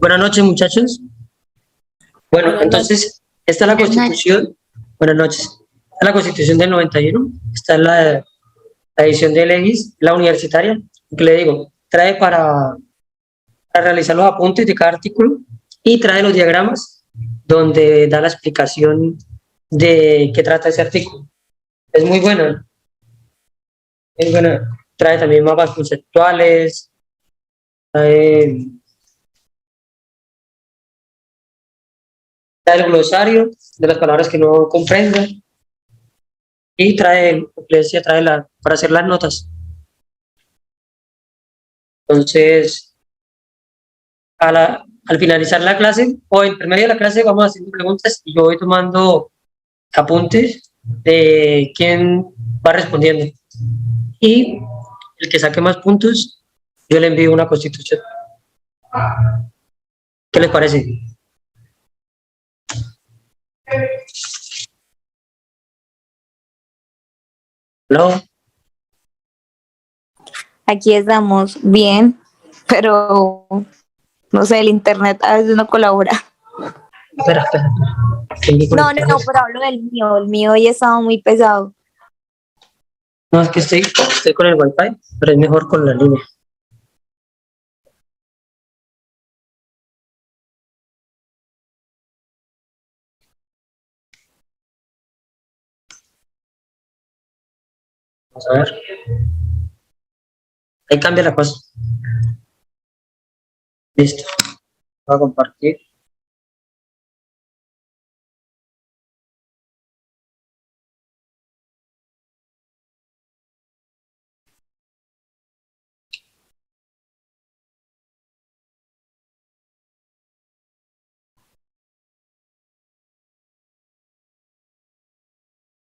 Buenas noches, muchachos. Bueno, Buenas entonces, esta es la Buenas Constitución. Buenas noches. Esta es la Constitución del 91. Esta es la edición de leyes, la universitaria. Que le digo, trae para realizar los apuntes de cada artículo y trae los diagramas donde da la explicación de qué trata ese artículo. Es muy buena. Es buena. Trae también mapas conceptuales, trae el glosario de las palabras que no comprenda y trae, como les decía, para hacer las notas. Entonces, al finalizar la clase o entre medio de la clase vamos haciendo preguntas y yo voy tomando apuntes de quién va respondiendo. Y el que saque más puntos, yo le envío una constitución. ¿Qué les parece? ¿No? Aquí estamos bien, pero no sé, el internet a veces no colabora. Espera. No, pero hablo del mío. El mío hoy estaba muy pesado. No, es que estoy con el wifi, pero es mejor con la línea. Vamos a ver. Ahí cambia la cosa. Listo. Voy a compartir.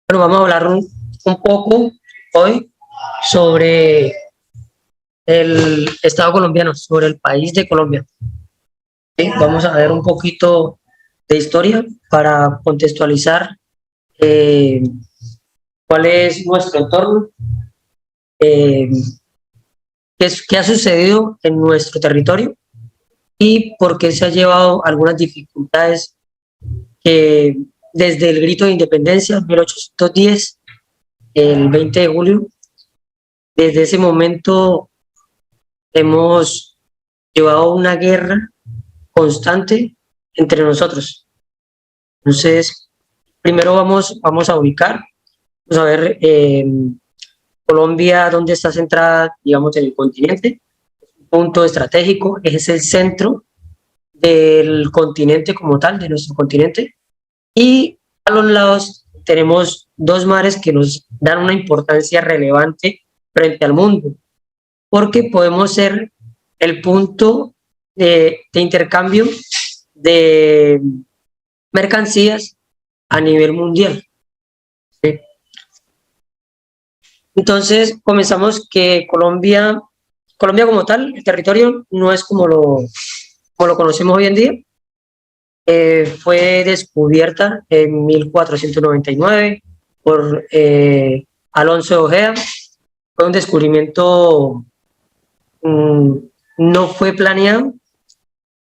Bueno, vamos a hablar un poco hoy sobre el Estado colombiano, sobre el país de Colombia. ¿Sí? Vamos a ver un poquito de historia para contextualizar cuál es nuestro entorno, qué ha sucedido en nuestro territorio y por qué se ha llevado algunas dificultades que desde el grito de independencia en 1810, el 20 de julio, desde ese momento hemos llevado una guerra constante entre nosotros. Entonces, primero vamos a ubicar, vamos a ver Colombia, dónde está centrada, digamos, en el continente, un punto estratégico, es el centro del continente como tal, de nuestro continente, y a los lados tenemos dos mares que nos dan una importancia relevante frente al mundo, porque podemos ser el punto de intercambio de mercancías a nivel mundial. ¿Sí? Entonces, comenzamos que Colombia como tal, el territorio no es como lo conocemos hoy en día. Fue descubierta en 1499 por Alonso de Ojeda. Fue un descubrimiento, no fue planeado.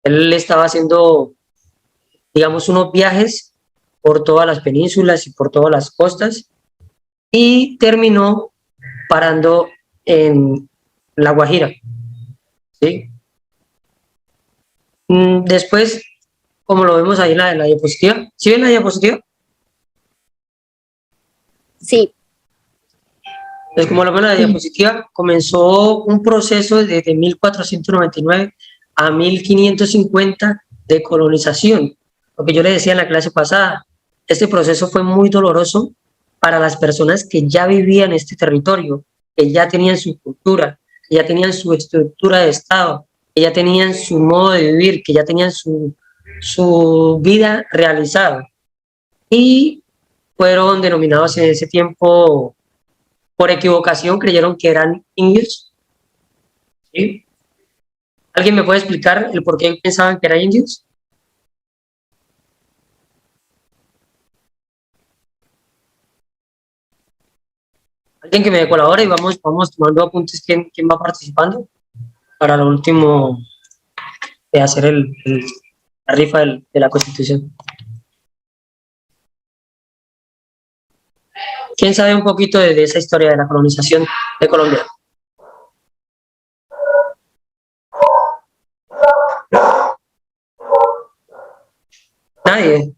Él estaba haciendo, digamos, unos viajes por todas las penínsulas y por todas las costas y terminó parando en La Guajira. ¿Sí? Después, como lo vemos ahí en la diapositiva, ¿sí ven la diapositiva? Sí. Entonces, como lo ven en la diapositiva, comenzó un proceso desde 1499 a 1550 de colonización. Lo que yo les decía en la clase pasada, este proceso fue muy doloroso para las personas que ya vivían en este territorio, que ya tenían su cultura, que ya tenían su estructura de Estado, que ya tenían su modo de vivir, que ya tenían su vida realizada. Y fueron denominados en ese tiempo, por equivocación, creyeron que eran indios. ¿Sí? ¿Alguien me puede explicar el por qué pensaban que eran indios? Alguien que me colabore y vamos tomando apuntes quién va participando para el último de hacer la rifa de la Constitución. ¿Quién sabe un poquito de esa historia de la colonización de Colombia? Nadie.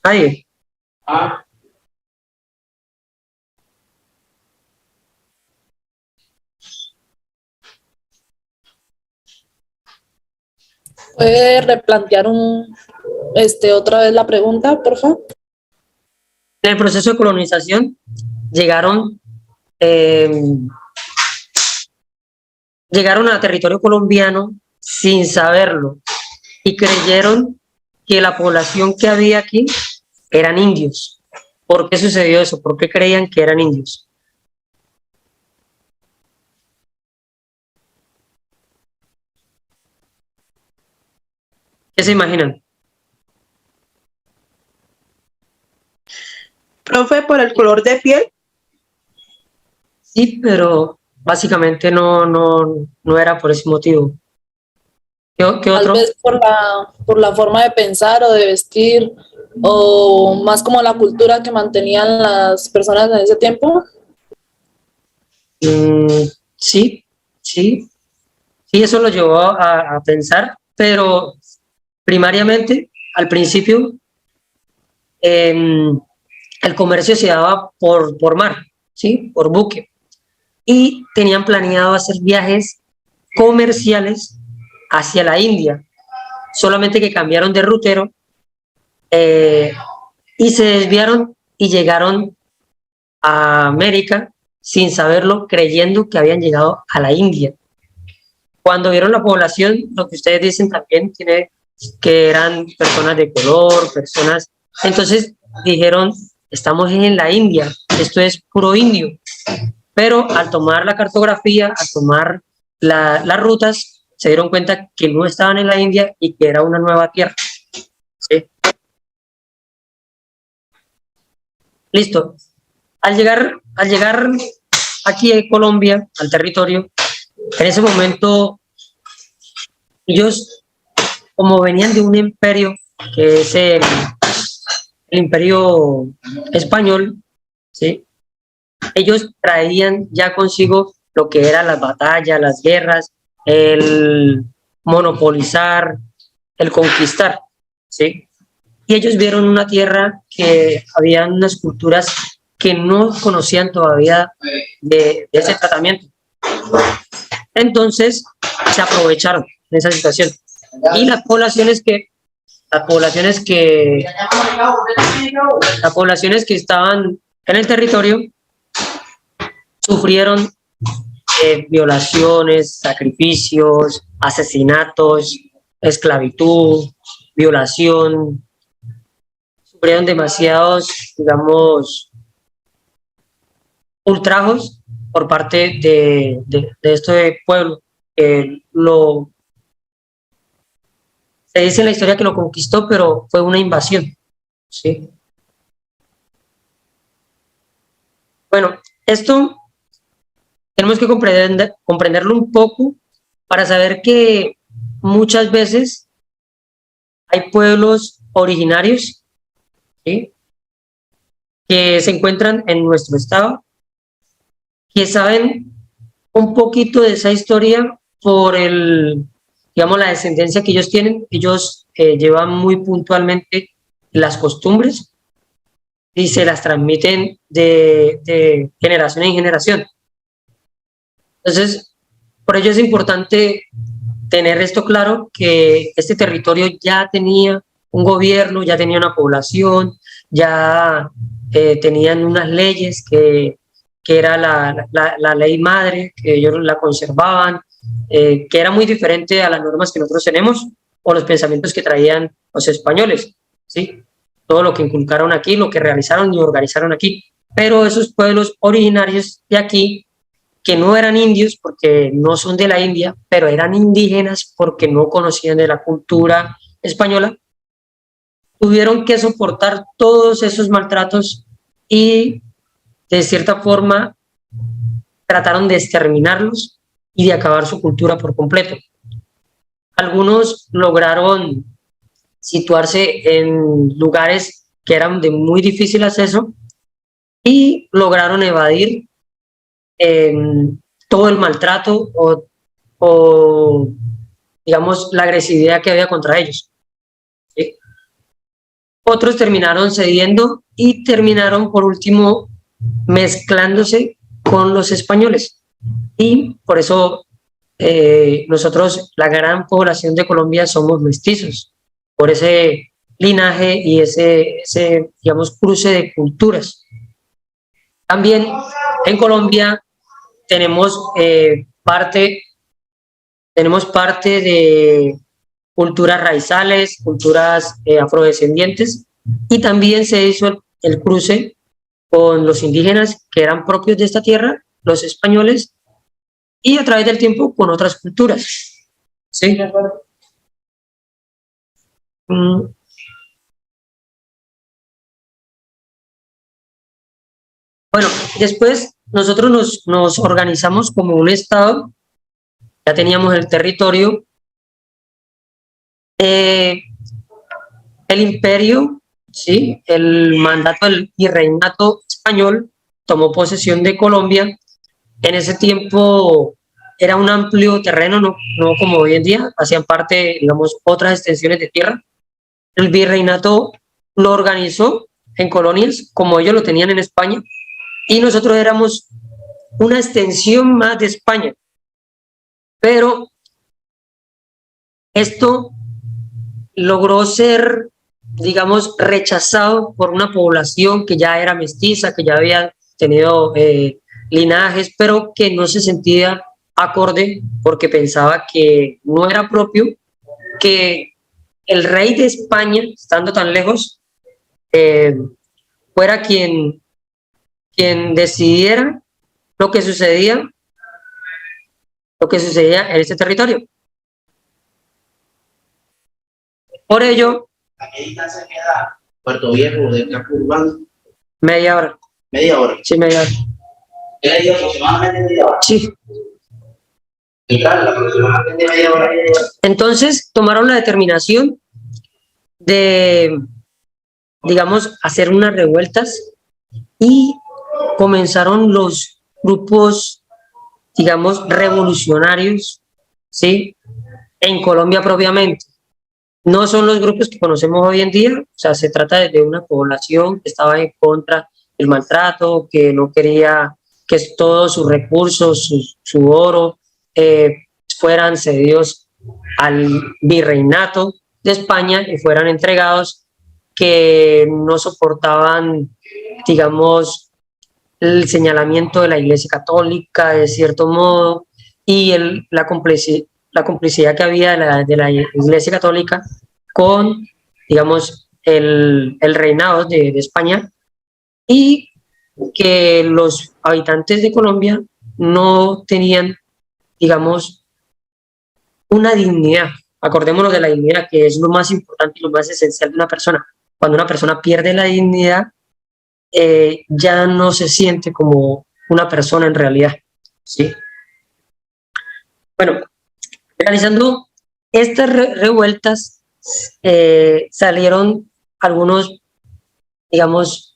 Nadie. ¿Puede replantear otra vez la pregunta, por favor? En el proceso de colonización llegaron a territorio colombiano sin saberlo y creyeron que la población que había aquí eran indios. ¿Por qué sucedió eso? ¿Por qué creían que eran indios? ¿Qué se imaginan? Profe, por el color de piel. Sí, pero básicamente no era por ese motivo. ¿Qué otro? Tal vez por la forma de pensar o de vestir, o más como la cultura que mantenían las personas en ese tiempo. Sí, eso lo llevó a pensar, pero primariamente, al principio, el comercio se daba por mar, ¿sí? Por buque, y tenían planeado hacer viajes comerciales hacia la India, solamente que cambiaron de rutero y se desviaron y llegaron a América sin saberlo, creyendo que habían llegado a la India. Cuando vieron la población, lo que ustedes dicen también tiene que eran personas de color, personas, entonces dijeron, estamos en la India, esto es puro indio. Pero al tomar la cartografía, al tomar las rutas, se dieron cuenta que no estaban en la India y que era una nueva tierra. ¿Sí? Listo. Al llegar aquí a Colombia, al territorio, en ese momento ellos, como venían de un imperio, que es el imperio español, ¿sí? Ellos traían ya consigo lo que eran las batallas, las guerras, el monopolizar, el conquistar, ¿sí? Y ellos vieron una tierra que había unas culturas que no conocían todavía de ese tratamiento. Entonces se aprovecharon de esa situación. Y las poblaciones que estaban en el territorio sufrieron violaciones, sacrificios, asesinatos, esclavitud, violación. Sufrieron demasiados, digamos, ultrajos por parte de este pueblo. Se dice en la historia que lo conquistó, pero fue una invasión, ¿sí? Bueno, esto tenemos que comprenderlo un poco para saber que muchas veces hay pueblos originarios, ¿sí?, que se encuentran en nuestro estado, que saben un poquito de esa historia por digamos, la descendencia que ellos tienen. Ellos llevan muy puntualmente las costumbres y se las transmiten de generación en generación. Entonces, por ello es importante tener esto claro, que este territorio ya tenía un gobierno, ya tenía una población, ya tenían unas leyes que era la ley madre, que ellos la conservaban, que era muy diferente a las normas que nosotros tenemos o los pensamientos que traían los españoles, ¿sí? Todo lo que inculcaron aquí, lo que realizaron y organizaron aquí. Pero esos pueblos originarios de aquí, que no eran indios porque no son de la India, pero eran indígenas porque no conocían de la cultura española, tuvieron que soportar todos esos maltratos y de cierta forma trataron de exterminarlos y de acabar su cultura por completo. Algunos lograron situarse en lugares que eran de muy difícil acceso y lograron evadir todo el maltrato o, digamos, la agresividad que había contra ellos. ¿Sí? Otros terminaron cediendo y terminaron, por último, mezclándose con los españoles. Y por eso nosotros, la gran población de Colombia, somos mestizos, por ese linaje y ese digamos, cruce de culturas. También en Colombia tenemos parte de culturas raizales, culturas afrodescendientes, y también se hizo el cruce con los indígenas que eran propios de esta tierra, los españoles, y a través del tiempo con otras culturas. ¿Sí? Bueno, después nosotros nos organizamos como un estado, ya teníamos el territorio, el imperio, ¿sí? El mandato del virreinato español tomó posesión de Colombia. En ese tiempo era un amplio terreno, no como hoy en día, hacían parte, digamos, otras extensiones de tierra. El virreinato lo organizó en colonias, como ellos lo tenían en España, y nosotros éramos una extensión más de España. Pero esto logró ser, digamos, rechazado por una población que ya era mestiza, que ya había tenido linajes, pero que no se sentía acorde porque pensaba que no era propio que el rey de España, estando tan lejos, fuera quien decidiera lo que sucedía en este territorio. Por ello, ¿A qué distancia queda Puerto Viejo del casco urbano? media hora. ¿Media hora? Sí, media hora. ¿Qué le dio aproximadamente media hora? Sí. ¿Y tal? Aproximadamente media hora. Entonces tomaron la determinación de, digamos, hacer unas revueltas y comenzaron los grupos, digamos, revolucionarios, ¿sí? En Colombia propiamente. No son los grupos que conocemos hoy en día, o sea, se trata de una población que estaba en contra del maltrato, que no quería que todos sus recursos, su oro, fueran cedidos al virreinato de España y fueran entregados, que no soportaban, digamos, el señalamiento de la Iglesia Católica, de cierto modo, y la complicidad que había de la Iglesia Católica con, digamos, el reinado de España, y que los habitantes de Colombia no tenían, digamos, una dignidad. Acordémonos de la dignidad, que es lo más importante y lo más esencial de una persona. Cuando una persona pierde la dignidad, ya no se siente como una persona en realidad, ¿sí? Bueno, realizando estas revueltas, salieron algunos, digamos,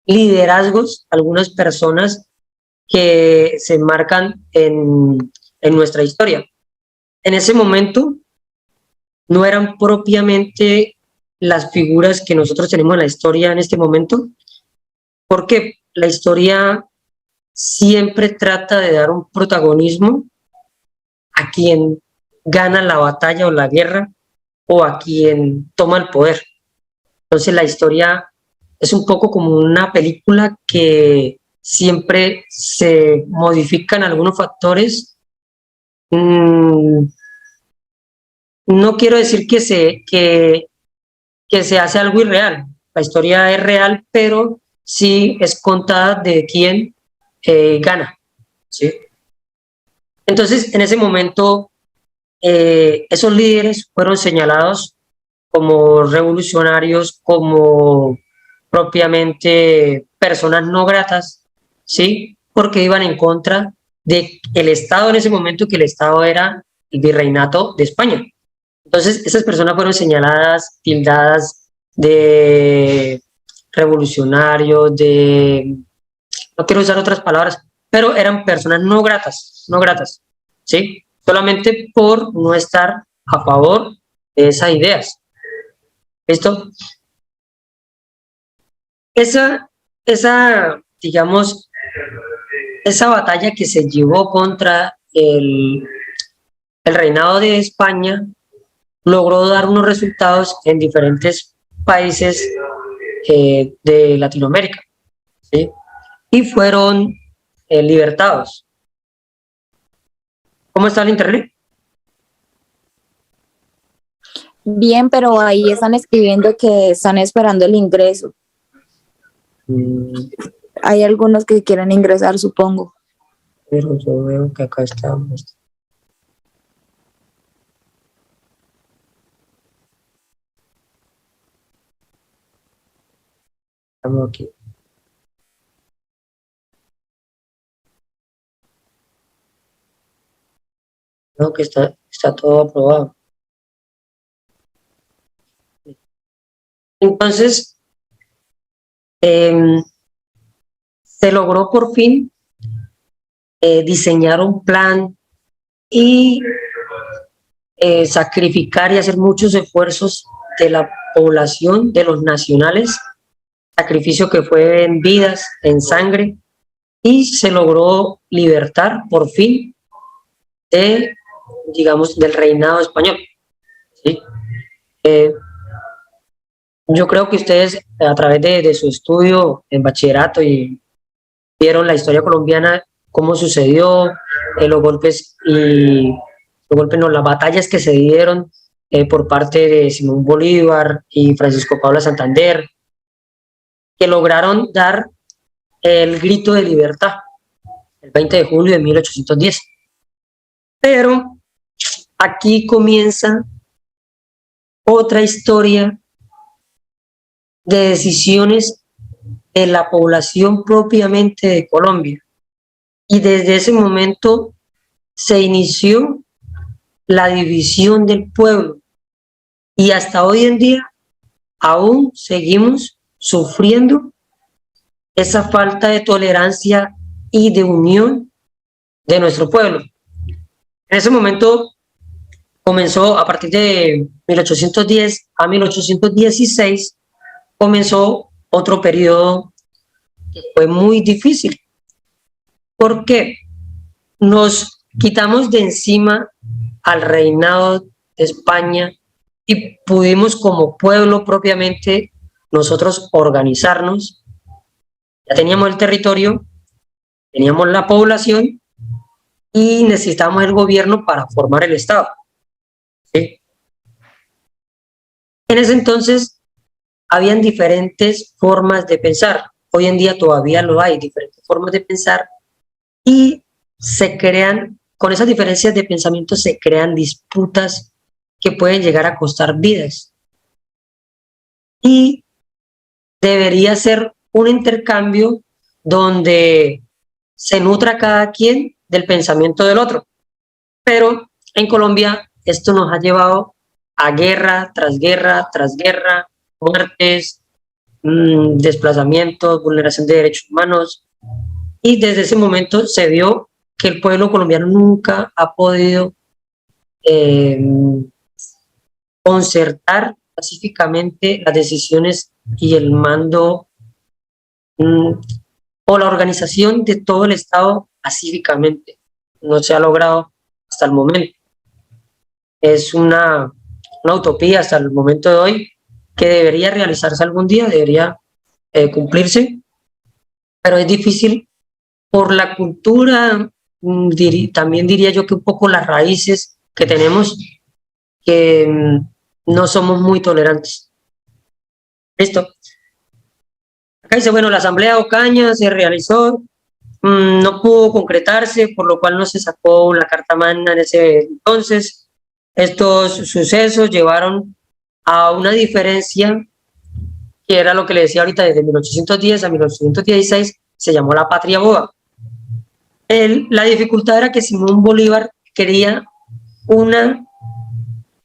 liderazgos, algunas personas que se marcan en nuestra historia. En ese momento no eran propiamente las figuras que nosotros tenemos en la historia en este momento, porque la historia siempre trata de dar un protagonismo a quien gana la batalla o la guerra, o a quien toma el poder. Entonces la historia es un poco como una película que siempre se modifican algunos factores. No quiero decir que se hace algo irreal. La historia es real, pero sí es contada de quién gana, ¿sí? Entonces, en ese momento, esos líderes fueron señalados como revolucionarios, como propiamente personas no gratas, ¿sí? Porque iban en contra del Estado en ese momento, que el Estado era el virreinato de España. Entonces, esas personas fueron señaladas, tildadas de revolucionarios, no quiero usar otras palabras, pero eran personas no gratas, no gratas, ¿sí? Solamente por no estar a favor de esas ideas. ¿Listo? Digamos, esa batalla que se llevó contra el reinado de España logró dar unos resultados en diferentes países de Latinoamérica, ¿sí? Y fueron libertados. ¿Cómo está el internet? Bien, pero ahí están escribiendo que están esperando el ingreso. Hay algunos que quieren ingresar, supongo. Pero yo veo que acá estamos. Estamos aquí. No, que está todo aprobado. Entonces, se logró por fin diseñar un plan y sacrificar y hacer muchos esfuerzos de la población, de los nacionales, sacrificio que fue en vidas, en sangre, y se logró libertar por fin digamos, del reinado español, ¿sí? Yo creo que ustedes, a través de su estudio en bachillerato, y vieron la historia colombiana, cómo sucedió, los golpes no, las batallas que se dieron por parte de Simón Bolívar y Francisco Pablo Santander, que lograron dar el grito de libertad el 20 de julio de 1810. Pero aquí comienza otra historia de decisiones de la población propiamente de Colombia. Y desde ese momento se inició la división del pueblo. Y hasta hoy en día aún seguimos sufriendo esa falta de tolerancia y de unión de nuestro pueblo. En ese momento comenzó, a partir de 1810 a 1816, comenzó otro periodo que fue muy difícil, porque nos quitamos de encima al reinado de España y pudimos como pueblo propiamente nosotros organizarnos. Ya teníamos el territorio, teníamos la población y necesitábamos el gobierno para formar el Estado, ¿sí? En ese entonces habían diferentes formas de pensar. Hoy en día todavía lo hay, diferentes formas de pensar, y se crean, con esas diferencias de pensamiento se crean disputas que pueden llegar a costar vidas. Y debería ser un intercambio donde se nutra cada quien del pensamiento del otro. Pero en Colombia esto nos ha llevado a guerra tras guerra tras guerra, muertes, desplazamientos, vulneración de derechos humanos, y desde ese momento se vio que el pueblo colombiano nunca ha podido concertar pacíficamente las decisiones y el mando o la organización de todo el Estado pacíficamente. No se ha logrado hasta el momento. Es una utopía hasta el momento de hoy, que debería realizarse algún día, debería cumplirse, pero es difícil por la cultura, también diría yo que un poco las raíces que tenemos, que no somos muy tolerantes. Listo. Acá dice, bueno, la asamblea de Ocaña se realizó, no pudo concretarse, por lo cual no se sacó la carta magna en ese entonces. Estos sucesos llevaron a una diferencia que era lo que le decía ahorita, desde 1810 a 1816 se llamó la patria boba. La dificultad era que Simón Bolívar quería una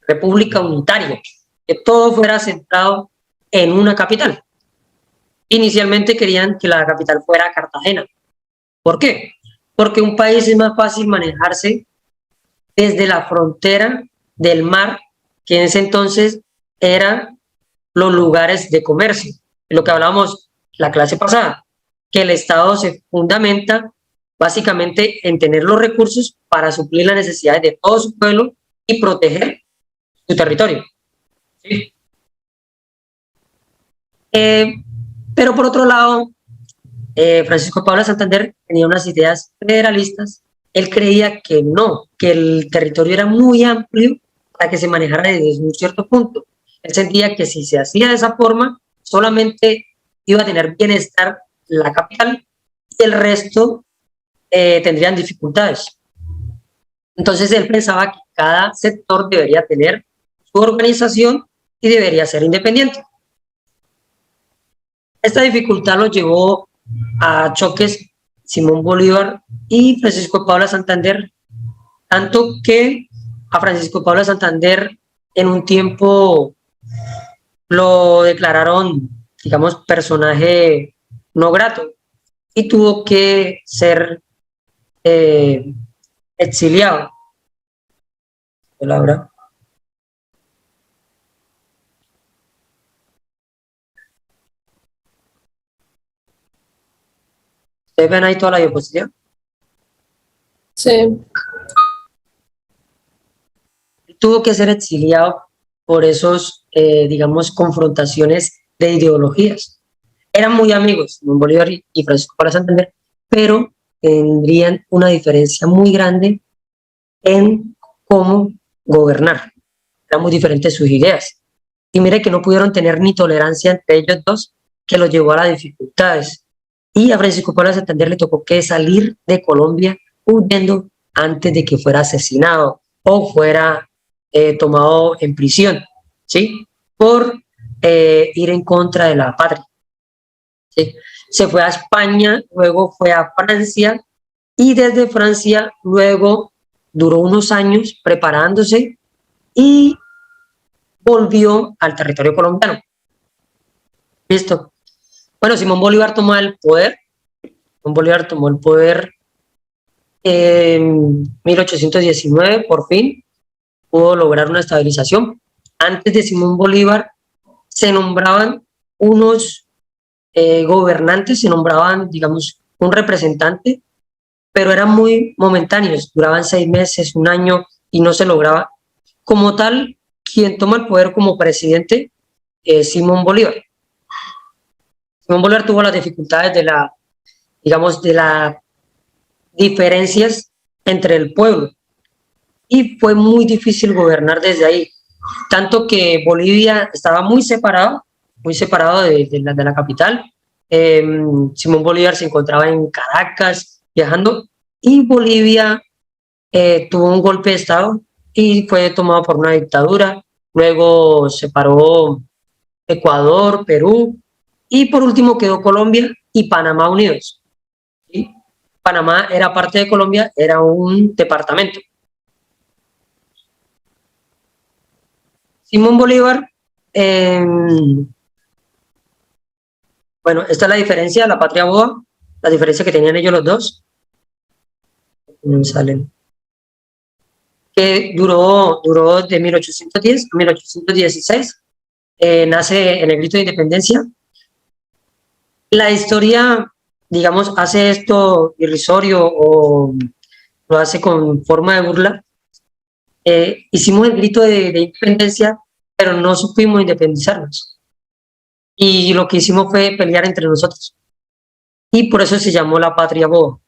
república unitaria, que todo fuera centrado en una capital. Inicialmente querían que la capital fuera Cartagena. ¿Por qué? Porque un país es más fácil manejarse desde la frontera del mar, que en ese entonces eran los lugares de comercio. Lo que hablábamos la clase pasada, que el Estado se fundamenta básicamente en tener los recursos para suplir las necesidades de todo su pueblo y proteger su territorio. ¿Sí? Pero por otro lado, Francisco Pablo Santander tenía unas ideas federalistas. Él creía que no, que el territorio era muy amplio para que se manejara desde un cierto punto. Él sentía que si se hacía de esa forma, solamente iba a tener bienestar la capital y el resto tendrían dificultades. Entonces él pensaba que cada sector debería tener su organización y debería ser independiente. Esta dificultad lo llevó a choques Simón Bolívar y Francisco Pablo Santander, tanto que a Francisco Pablo Santander en un tiempo lo declararon, digamos, personaje no grato y tuvo que ser exiliado. Palabra. ¿Ustedes ven ahí toda la diapositiva? Sí. Tuvo que ser exiliado por esos, digamos, confrontaciones de ideologías. Eran muy amigos, Simón Bolívar y Francisco Pablo Santander, pero tendrían una diferencia muy grande en cómo gobernar. Eran muy diferentes sus ideas. Y mire que no pudieron tener ni tolerancia entre ellos dos, que los llevó a las dificultades. Y a Francisco Pablo Santander le tocó que salir de Colombia huyendo antes de que fuera asesinado o fuera tomado en prisión, ¿sí? Por ir en contra de la patria. ¿Sí? Se fue a España, luego fue a Francia y desde Francia luego duró unos años preparándose y volvió al territorio colombiano. ¿Listo? Bueno, Simón Bolívar tomó el poder. Simón Bolívar tomó el poder en 1819, por fin pudo lograr una estabilización. Antes de Simón Bolívar se nombraban unos gobernantes, se nombraban, digamos, un representante, pero eran muy momentáneos, duraban 6 meses, un año y no se lograba. Como tal, quien toma el poder como presidente es Simón Bolívar. Simón Bolívar tuvo las dificultades de la, digamos, de las diferencias entre el pueblo y fue muy difícil gobernar desde ahí, tanto que Bolivia estaba muy separado de la capital. Simón Bolívar se encontraba en Caracas viajando y Bolivia tuvo un golpe de estado y fue tomado por una dictadura. Luego separó Ecuador, Perú y por último quedó Colombia y Panamá unidos. ¿Sí? Panamá era parte de Colombia, era un departamento. Simón Bolívar, bueno, esta es la diferencia, la patria boa, la diferencia que tenían ellos los dos. Salen. Que duró de 1810 a 1816, nace en el grito de independencia. La historia, digamos, hace esto irrisorio o lo hace con forma de burla. Hicimos el grito de independencia, pero no supimos independizarnos. Y lo que hicimos fue pelear entre nosotros. Y por eso se llamó la patria boa.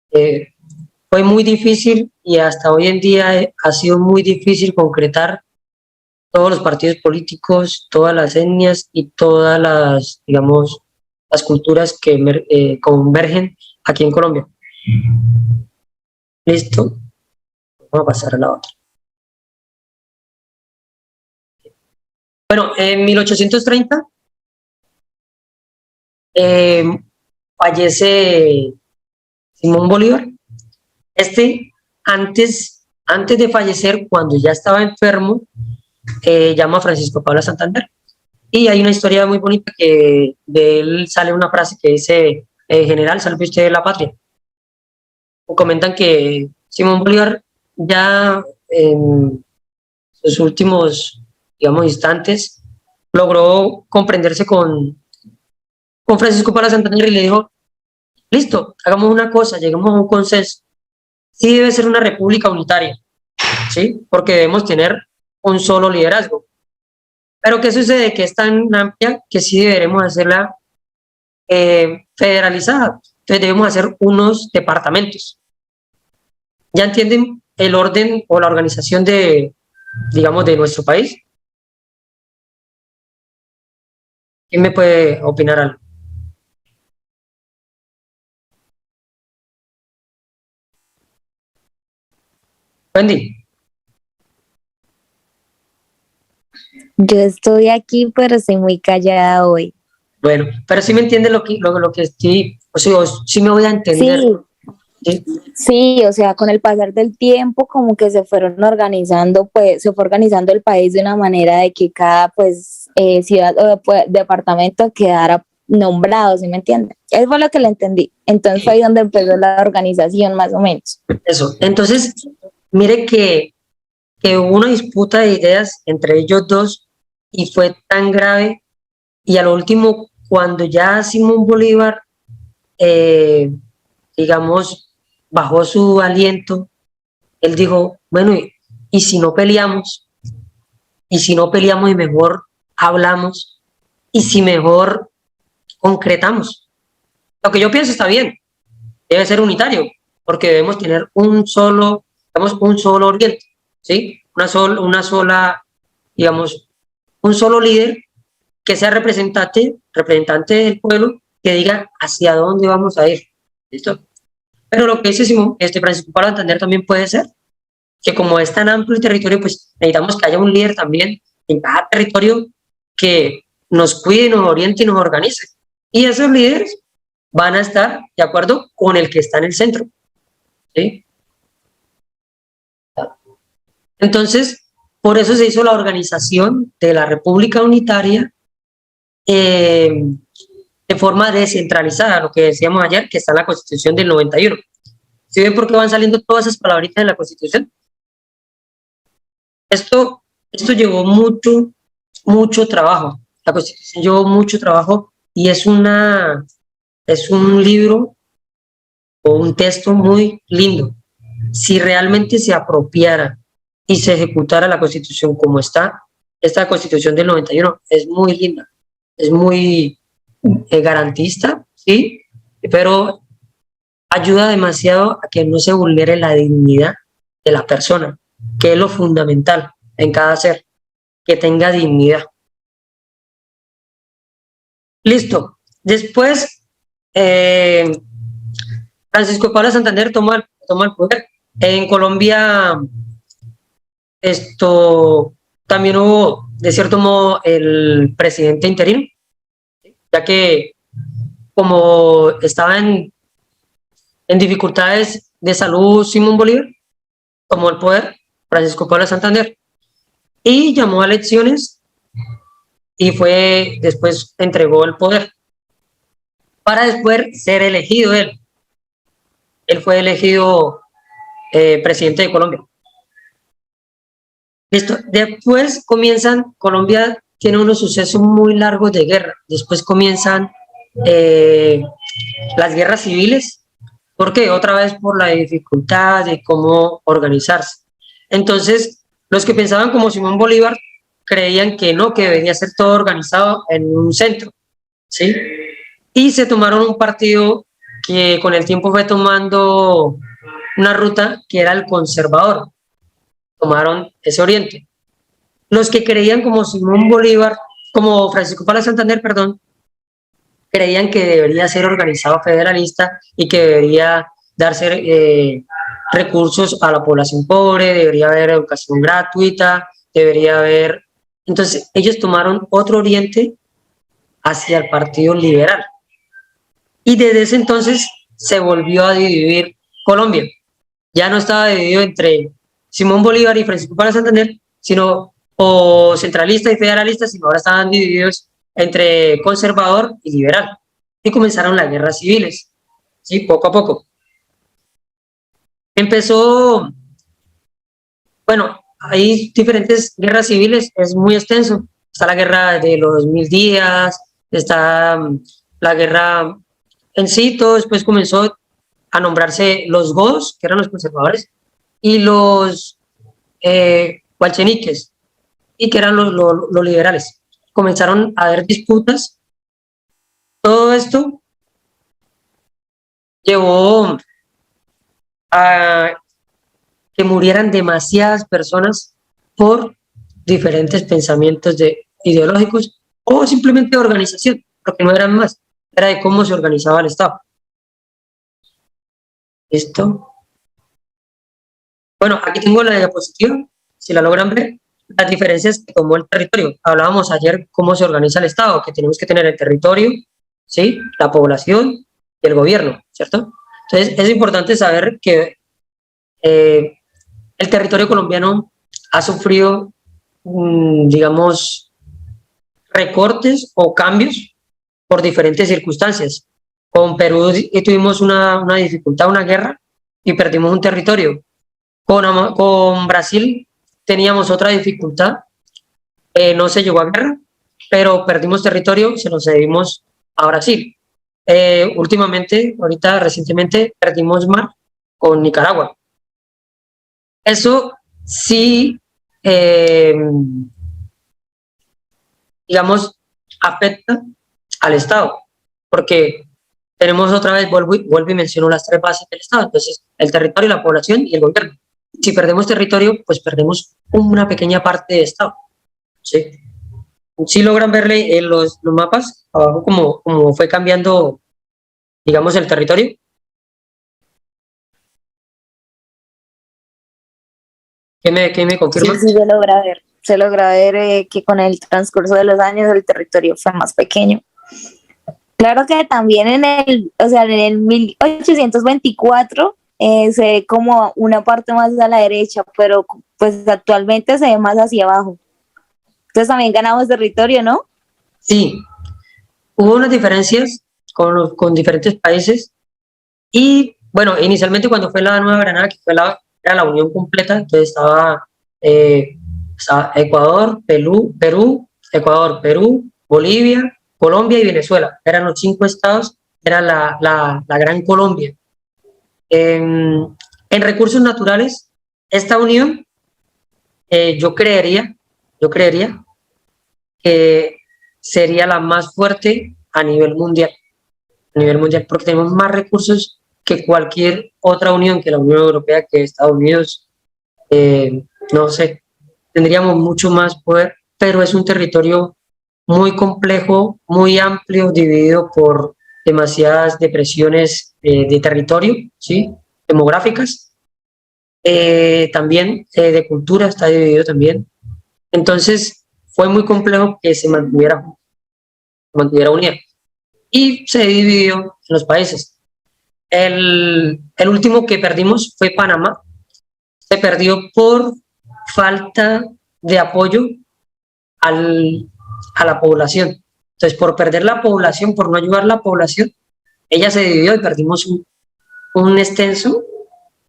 Fue muy difícil y hasta hoy en día ha sido muy difícil concretar todos los partidos políticos, todas las etnias y todas las, digamos, las culturas que convergen aquí en Colombia. ¿Listo? Vamos a pasar a la otra. Bueno, en 1830 fallece Simón Bolívar. Antes antes de fallecer, cuando ya estaba enfermo, llama a Francisco Pablo Santander. Y hay una historia muy bonita que de él sale una frase que dice, general, salve usted de la patria. O comentan que Simón Bolívar ya en sus últimos, digamos, instantes, logró comprenderse con Francisco Pablo Santander y le dijo, listo, hagamos una cosa, lleguemos a un consenso. Sí debe ser una república unitaria, ¿sí? Porque debemos tener un solo liderazgo. Pero ¿qué sucede? Que es tan amplia que sí deberemos hacerla federalizada. Entonces debemos hacer unos departamentos. ¿Ya entienden el orden o la organización de, digamos, de nuestro país? ¿Quién me puede opinar algo? Wendy. Yo estoy aquí, pero estoy muy callada hoy. Bueno, pero sí me entiende lo que estoy, o sea, sí me voy a entender. Sí, ¿Sí? sí, o sea, con el pasar del tiempo como que se fueron organizando, pues se fue organizando el país de una manera de que cada pues ciudad o pues, departamento quedara nombrado, ¿sí me entiende? Eso fue lo que le entendí. Entonces fue ahí donde empezó la organización más o menos. Eso. Entonces, mire que hubo una disputa de ideas entre ellos dos y fue tan grave. Y al último, cuando ya Simón Bolívar, digamos, bajó su aliento, él dijo, bueno, ¿y si no peleamos? ¿Y si no peleamos y mejor hablamos? ¿Y si mejor concretamos? Lo que yo pienso está bien, debe ser unitario, porque debemos tener digamos, un solo oriente, ¿sí? Una sola, digamos, un solo líder que sea representante del pueblo, que diga hacia dónde vamos a ir. ¿Listo? Pero lo que dice Simón, Francisco Pablo Santander también puede ser que como es tan amplio el territorio, pues necesitamos que haya un líder también en cada territorio que nos cuide, nos oriente y nos organice. Y esos líderes van a estar de acuerdo con el que está en el centro. ¿Sí? Entonces, por eso se hizo la organización de la República Unitaria de forma descentralizada, lo que decíamos ayer, que está en la Constitución del 91. ¿Sí ven por qué van saliendo todas esas palabritas en la Constitución? Esto llevó mucho trabajo. La Constitución llevó mucho trabajo y es un libro o un texto muy lindo. Si realmente se apropiara y se ejecutara la Constitución como está, esta Constitución del 91 es muy linda, es muy garantista, ¿sí? Pero ayuda demasiado a que no se vulnere la dignidad de la persona, que es lo fundamental en cada ser, que tenga dignidad. Listo. Después, Francisco Pablo Santander toma el poder. En Colombia, también hubo, de cierto modo, el presidente interino, ya que como estaba en dificultades de salud Simón Bolívar, tomó el poder Francisco Pablo Santander y llamó a elecciones y después entregó el poder para después ser elegido él. Él fue elegido presidente de Colombia. Listo. Después Colombia tiene unos sucesos muy largos de guerra. Después comienzan las guerras civiles. ¿Por qué? Otra vez por la dificultad de cómo organizarse. Entonces, los que pensaban como Simón Bolívar creían que no, que debería ser todo organizado en un centro, ¿sí? Y se tomaron un partido que con el tiempo fue tomando una ruta que era el conservador. Tomaron ese oriente. Los que creían como Simón Bolívar, como Francisco Pablo Santander, perdón, creían que debería ser organizado federalista y que debería darse recursos a la población pobre, debería haber educación gratuita, debería haber... Entonces, ellos tomaron otro oriente hacia el Partido Liberal. Y desde ese entonces se volvió a dividir Colombia. Ya no estaba dividido entre Simón Bolívar y Francisco Párez Santander, sino o centralista y federalista, sino ahora estaban divididos entre conservador y liberal. Y comenzaron las guerras civiles, ¿sí? Poco a poco. Empezó, bueno, hay diferentes guerras civiles, es muy extenso. Está la guerra de los 1000 días, está la guerra en sí, todo después comenzó a nombrarse los godos, que eran los conservadores, y los gualcheniques, y que eran los liberales. Comenzaron a haber disputas. Todo esto llevó a que murieran demasiadas personas por diferentes pensamientos ideológicos o simplemente de organización, porque no eran más, era de cómo se organizaba el Estado. ¿Listo? Bueno, aquí tengo la diapositiva, si la logran ver, las diferencias que tomó el territorio. Hablábamos ayer cómo se organiza el Estado, que tenemos que tener el territorio, ¿sí? La población y el gobierno, ¿cierto? Entonces, es importante saber que el territorio colombiano ha sufrido, digamos, recortes o cambios por diferentes circunstancias. Con Perú tuvimos una dificultad, una guerra, y perdimos un territorio. Con Brasil teníamos otra dificultad, no se llegó a guerra, pero perdimos territorio, se lo cedimos a Brasil. Últimamente, ahorita recientemente, perdimos mar con Nicaragua. Eso sí, digamos, afecta al Estado, porque tenemos otra vez, vuelvo y menciono las tres bases del Estado, entonces el territorio, la población y el gobierno. Si perdemos territorio, pues perdemos una pequeña parte de Estado, ¿sí? Sí logran verle en los mapas abajo como fue cambiando, digamos, el territorio. ¿Qué me confirma? Sí, se logra ver que con el transcurso de los años el territorio fue más pequeño. Claro que también en el 1824 se ve como una parte más a la derecha, pero pues actualmente se ve más hacia abajo. Entonces también ganamos territorio, ¿no? Sí, hubo unas diferencias con diferentes países y, bueno, inicialmente cuando fue la Nueva Granada, que era la unión completa, entonces estaba Ecuador, Ecuador, Perú, Bolivia, Colombia y Venezuela. Eran los 5 estados, era la Gran Colombia. En recursos naturales, esta unión, yo creería que sería la más fuerte a nivel mundial, porque tenemos más recursos que cualquier otra unión, que la Unión Europea, que Estados Unidos, no sé, tendríamos mucho más poder, pero es un territorio muy complejo, muy amplio, dividido por demasiadas depresiones de territorio, ¿sí? Demográficas, también de cultura está dividido también. Entonces fue muy complejo que se mantuviera unida y se dividió en los países. El último que perdimos fue Panamá. Se perdió por falta de apoyo a la población. Entonces, por perder la población, por no ayudar a la población, ella se dividió y perdimos un extenso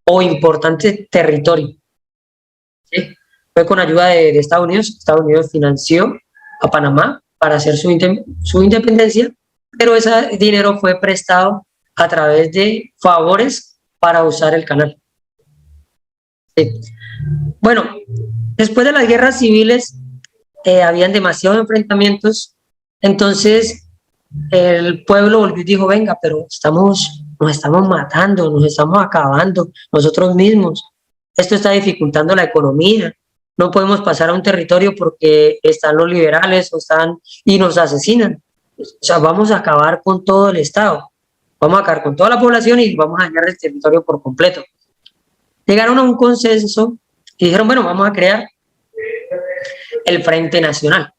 o importante territorio, ¿sí? Fue con ayuda de Estados Unidos. Estados Unidos financió a Panamá para hacer su independencia, pero ese dinero fue prestado a través de favores para usar el canal. Sí. Bueno, después de las guerras civiles, habían demasiados enfrentamientos, entonces el pueblo volvió y dijo, venga, pero nos estamos matando, nos estamos acabando nosotros mismos, esto está dificultando la economía, no podemos pasar a un territorio porque están los liberales y nos asesinan, o sea, vamos a acabar con todo el Estado, vamos a acabar con toda la población y vamos a dañar el territorio por completo. Llegaron a un consenso y dijeron, bueno, vamos a crear el Frente Nacional,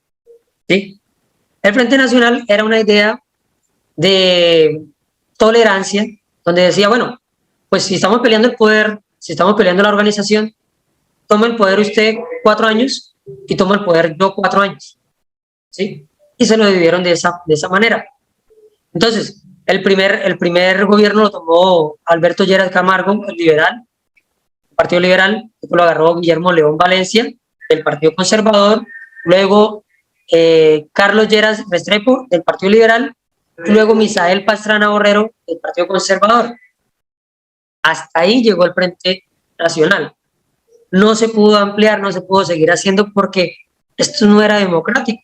¿sí? El Frente Nacional era una idea de tolerancia, donde decía, bueno, pues si estamos peleando el poder, si estamos peleando la organización, toma el poder usted 4 años y toma el poder yo 4 años, ¿sí? Y se lo dividieron de esa manera. Entonces, el primer gobierno lo tomó Alberto Lleras Camargo, el liberal, el Partido Liberal, después lo agarró Guillermo León Valencia, del Partido Conservador, luego Carlos Lleras Restrepo, del Partido Liberal, y luego Misael Pastrana Borrero, del Partido Conservador. Hasta ahí llegó el Frente Nacional. No se pudo ampliar, no se pudo seguir haciendo porque esto no era democrático.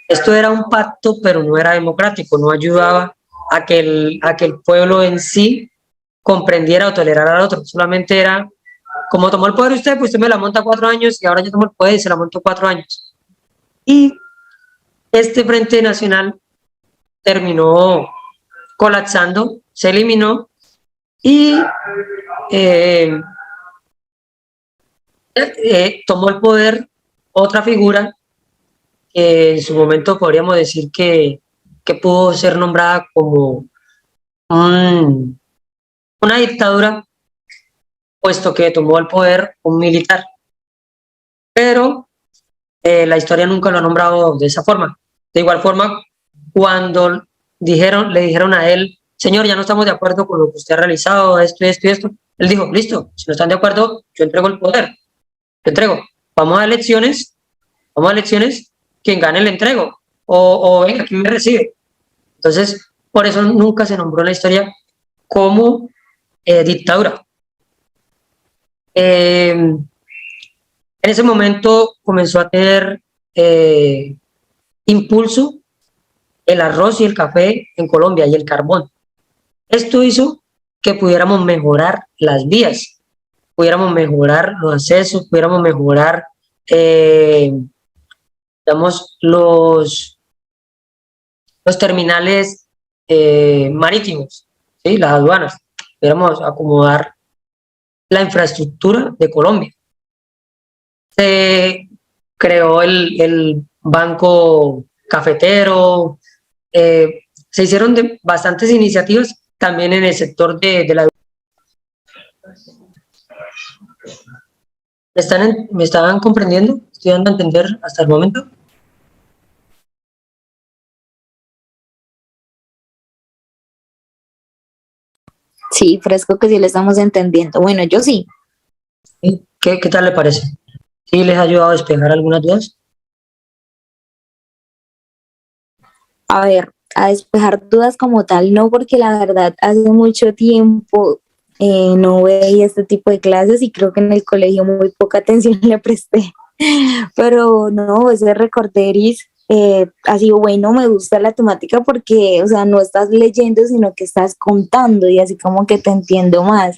Esto era un pacto, pero no era democrático, no ayudaba a que el pueblo en sí comprendiera o tolerara al otro. Solamente era, como tomó el poder usted, pues usted me la monta 4 años y ahora yo tomo el poder y se la monto 4 años. Y este Frente Nacional terminó colapsando, se eliminó y tomó el poder otra figura que en su momento podríamos decir que pudo ser nombrada como una dictadura, puesto que tomó el poder un militar. Pero la historia nunca lo ha nombrado de esa forma. De igual forma, cuando le dijeron a él, señor, ya no estamos de acuerdo con lo que usted ha realizado, esto y esto y esto, él dijo, listo, si no están de acuerdo, yo entrego el poder, yo entrego, vamos a elecciones, quien gane le entrego, o venga, ¿quién me recibe? Entonces, por eso nunca se nombró en la historia como dictadura. En ese momento comenzó a tener impulso el arroz y el café en Colombia y el carbón. Esto hizo que pudiéramos mejorar las vías, pudiéramos mejorar los accesos, pudiéramos mejorar digamos, los terminales marítimos, ¿sí? Las aduanas, pudiéramos acomodar la infraestructura de Colombia. Se creó el banco cafetero, se hicieron bastantes iniciativas también en el sector de la... ¿Me estaban comprendiendo? ¿Estoy dando a entender hasta el momento? Sí, fresco que sí le estamos entendiendo. Bueno, yo sí. ¿Qué tal le parece? ¿Sí les ha ayudado a despejar algunas dudas? A ver, a despejar dudas como tal, no, porque la verdad hace mucho tiempo no veía este tipo de clases y creo que en el colegio muy poca atención le presté. Pero no, ese recorderis ha sido bueno, me gusta la temática porque, o sea, no estás leyendo, sino que estás contando y así como que te entiendo más.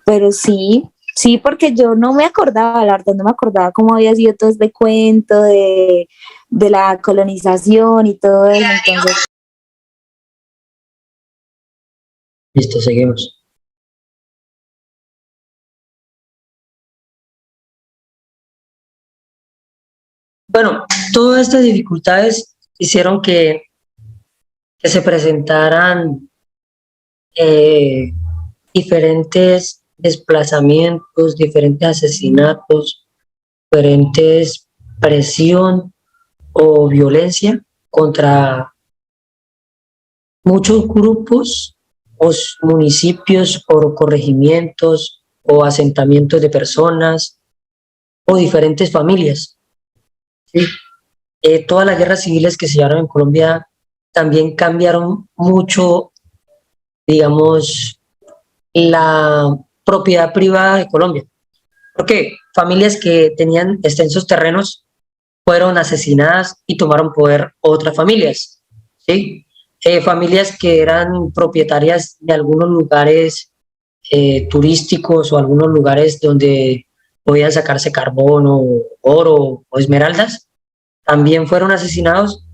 Pero sí, sí, porque yo no me acordaba, la verdad, no me acordaba cómo había sido todo este cuento de la colonización y todo eso, entonces... Listo, seguimos. Bueno, todas estas dificultades hicieron que se presentaran diferentes desplazamientos, diferentes asesinatos, diferentes presión o violencia contra muchos grupos o municipios o corregimientos o asentamientos de personas o diferentes familias. ¿Sí? Todas las guerras civiles que se llevaron en Colombia también cambiaron mucho, digamos, la propiedad privada de Colombia. Porque familias que tenían extensos terrenos fueron asesinadas y tomaron poder otras familias, ¿sí? Familias que eran propietarias de algunos lugares turísticos o algunos lugares donde podían sacarse carbón o oro o esmeraldas, también fueron asesinados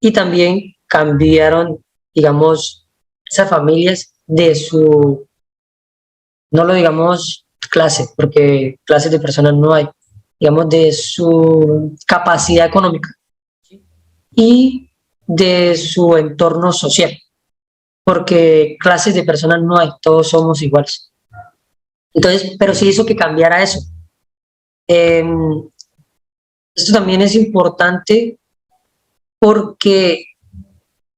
y también cambiaron, digamos, esas familias de su, no lo digamos clase, porque clases de personas no hay, digamos, de su capacidad económica y de su entorno social, porque clases de personas no hay, todos somos iguales. Entonces, pero sí hizo que cambiara eso, Esto también es importante porque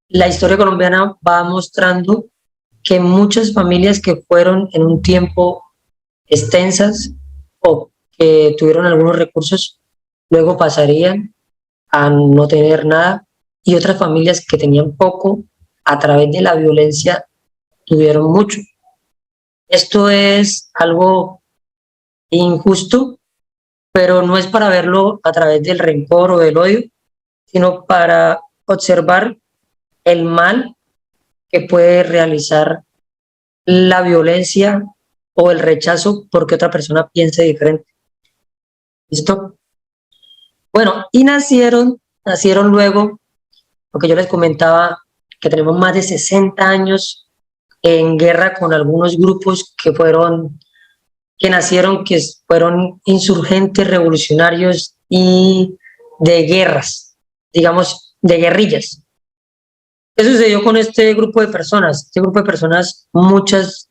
la historia colombiana va mostrando que muchas familias que fueron en un tiempo extensas o que tuvieron algunos recursos, luego pasarían a no tener nada, y otras familias que tenían poco, a través de la violencia, tuvieron mucho. Esto es algo injusto, pero no es para verlo a través del rencor o del odio, sino para observar el mal que puede realizar la violencia o el rechazo porque otra persona piense diferente. ¿Listo? Bueno, y nacieron luego, lo que yo les comentaba, que tenemos más de 60 años en guerra con algunos grupos que nacieron, que fueron insurgentes, revolucionarios y de guerras, digamos, de guerrillas. ¿Qué sucedió con este grupo de personas? Este grupo de personas, muchas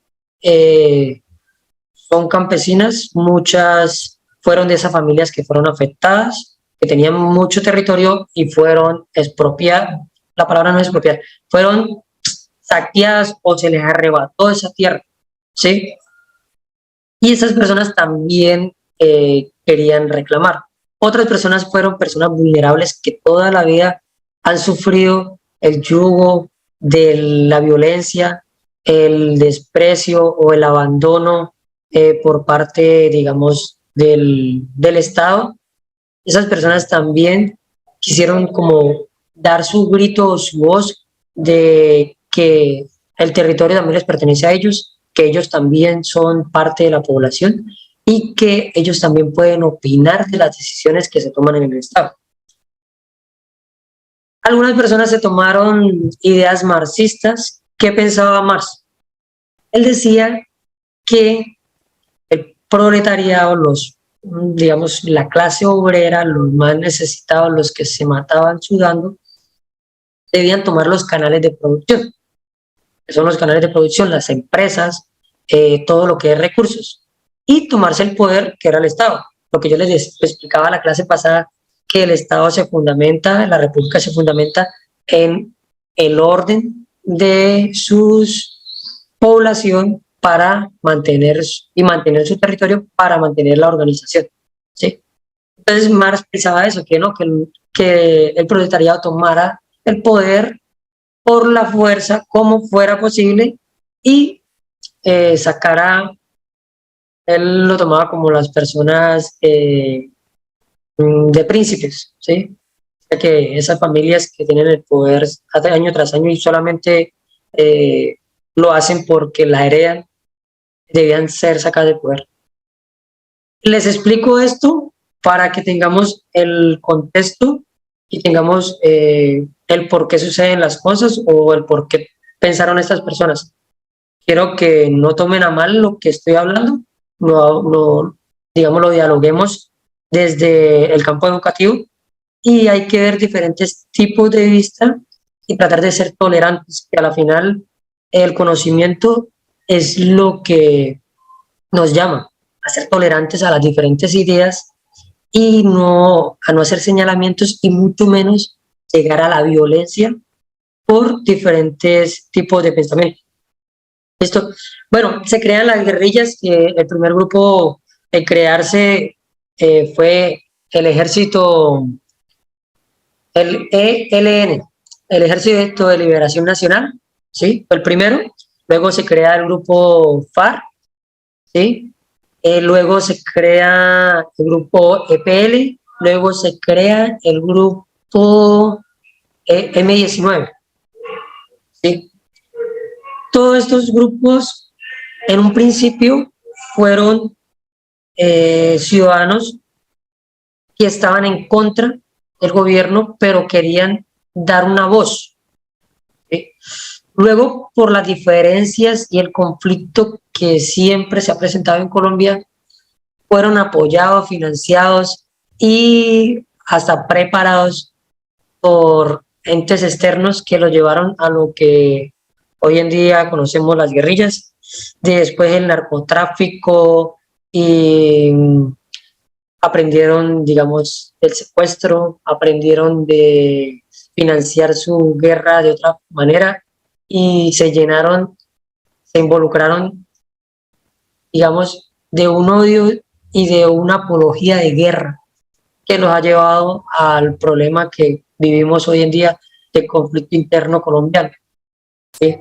son campesinas, muchas fueron de esas familias que fueron afectadas, que tenían mucho territorio y fueron expropiadas, la palabra no es expropiar, fueron saqueadas o se les arrebató esa tierra, ¿sí? Y esas personas también querían reclamar. Otras personas fueron personas vulnerables que toda la vida han sufrido el yugo de la violencia, el desprecio o el abandono por parte, digamos, del Estado. Esas personas también quisieron como dar su grito o su voz de que el territorio también les pertenece a ellos, que ellos también son parte de la población y que ellos también pueden opinar de las decisiones que se toman en el Estado. Algunas personas se tomaron ideas marxistas. ¿Qué pensaba Marx? Él decía que el proletariado, digamos, la clase obrera, los más necesitados, los que se mataban sudando, debían tomar los canales de producción, que son los canales de producción, las empresas, todo lo que es recursos, y tomarse el poder, que era el Estado. Lo que yo les explicaba a la clase pasada, que el Estado se fundamenta, la República se fundamenta en el orden de su población para mantener su territorio, para mantener la organización, ¿sí? Entonces Marx pensaba eso, que no, que el proletariado tomara el poder por la fuerza, como fuera posible, y sacara, él lo tomaba como las personas de príncipes, ¿sí? O sea, que esas familias que tienen el poder año tras año y solamente lo hacen porque la heredan, debían ser sacadas del poder. Les explico esto para que tengamos el contexto y tengamos el por qué suceden las cosas o el por qué pensaron estas personas. Quiero que no tomen a mal lo que estoy hablando, digamos, lo dialoguemos desde el campo educativo, y hay que ver diferentes tipos de vista y tratar de ser tolerantes, que a la final el conocimiento es lo que nos llama a ser tolerantes a las diferentes ideas y a no hacer señalamientos y mucho menos llegar a la violencia por diferentes tipos de pensamiento. Esto, bueno, se crean las guerrillas. El primer grupo en crearse fue el ejército, el ELN, el Ejército de Liberación Nacional, ¿sí? Fue el primero. Luego se crea el grupo FARC, ¿sí? Luego se crea el grupo EPL, luego se crea el grupo M19, ¿sí? Todos estos grupos en un principio fueron ciudadanos que estaban en contra del gobierno, pero querían dar una voz, ¿sí? Luego, por las diferencias y el conflicto que siempre se ha presentado en Colombia, fueron apoyados, financiados y hasta preparados por entes externos que los llevaron a lo que hoy en día conocemos las guerrillas, después el narcotráfico y aprendieron, digamos, el secuestro, aprendieron de financiar su guerra de otra manera y se llenaron, se involucraron, digamos, de un odio y de una apología de guerra que nos ha llevado al problema que vivimos hoy en día de conflicto interno colombiano, ¿sí?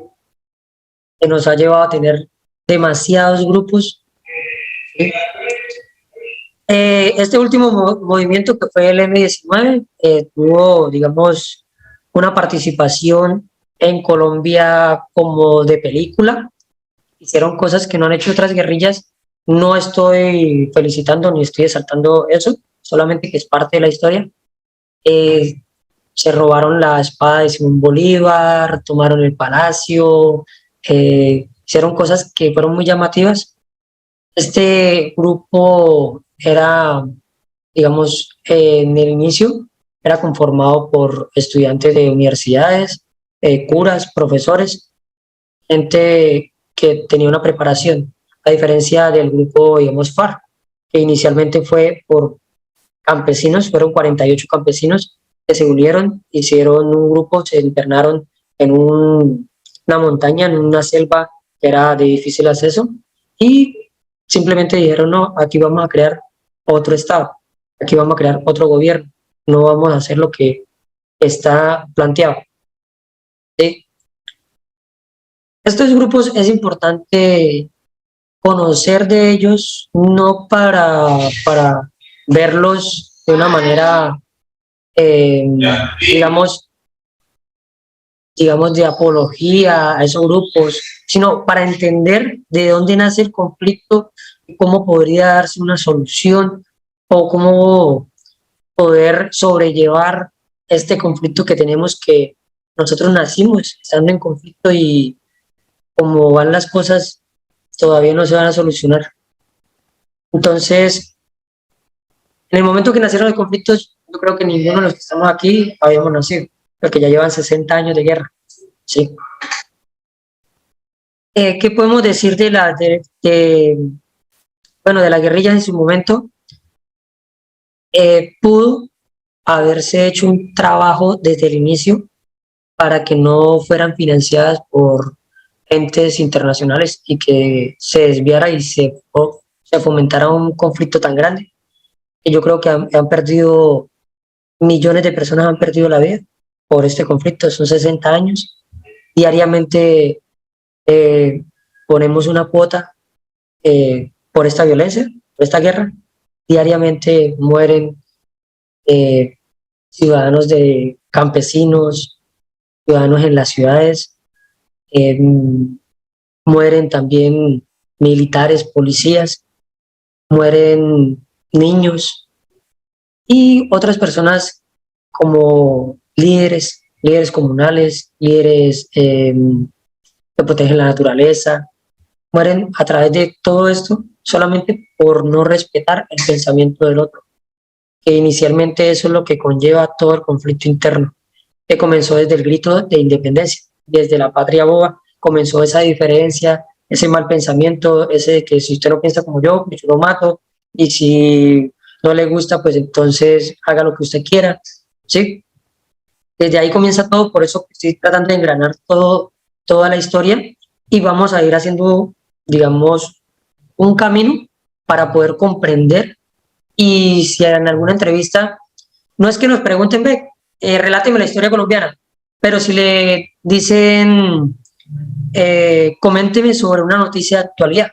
Que nos ha llevado a tener demasiados grupos, ¿sí? Este último movimiento que fue el M19 tuvo, digamos, una participación en Colombia como de película. Hicieron cosas que no han hecho otras guerrillas. No estoy felicitando ni estoy exaltando eso, solamente que es parte de la historia. Se robaron la espada de Simón Bolívar, tomaron el palacio, hicieron cosas que fueron muy llamativas. Este grupo era, digamos, en el inicio, era conformado por estudiantes de universidades, curas, profesores, gente que tenía una preparación, a diferencia del grupo, digamos, FARC, que inicialmente fue por campesinos, fueron 48 campesinos que se unieron, hicieron un grupo, se internaron en una montaña, en una selva que era de difícil acceso, y simplemente dijeron, no, aquí vamos a crear otro Estado, aquí vamos a crear otro gobierno, no vamos a hacer lo que está planteado. ¿Sí? Estos grupos es importante conocer de ellos, no para verlos de una manera, digamos, de apología a esos grupos, sino para entender de dónde nace el conflicto y cómo podría darse una solución o cómo poder sobrellevar este conflicto que tenemos, que nosotros nacimos estando en conflicto y como van las cosas todavía no se van a solucionar. Entonces, en el momento que nacieron los conflictos, yo creo que ninguno de los que estamos aquí habíamos nacido, porque ya llevan 60 años de guerra. ¿Sí? ¿Qué podemos decir de la guerrilla en su momento? Pudo haberse hecho un trabajo desde el inicio para que no fueran financiadas por entes internacionales y que se desviara y se fomentara un conflicto tan grande. Y yo creo que han perdido, millones de personas han perdido la vida por este conflicto, son 60 años. Diariamente ponemos una cuota por esta violencia, por esta guerra. Diariamente mueren ciudadanos de campesinos, ciudadanos en las ciudades, mueren también militares, policías, mueren niños y otras personas como líderes comunales, líderes que protegen la naturaleza, mueren a través de todo esto solamente por no respetar el pensamiento del otro, que inicialmente eso es lo que conlleva todo el conflicto interno, que comenzó desde el grito de independencia, desde la patria boba, comenzó esa diferencia, ese mal pensamiento, ese de que si usted no piensa como yo, pues yo lo mato, y si no le gusta, pues entonces haga lo que usted quiera, ¿sí? Desde ahí comienza todo, por eso estoy tratando de engranar toda la historia y vamos a ir haciendo, digamos, un camino para poder comprender. Y si en alguna entrevista, no es que nos pregunten, ve, reláteme la historia colombiana, pero si le dicen, coménteme sobre una noticia de actualidad,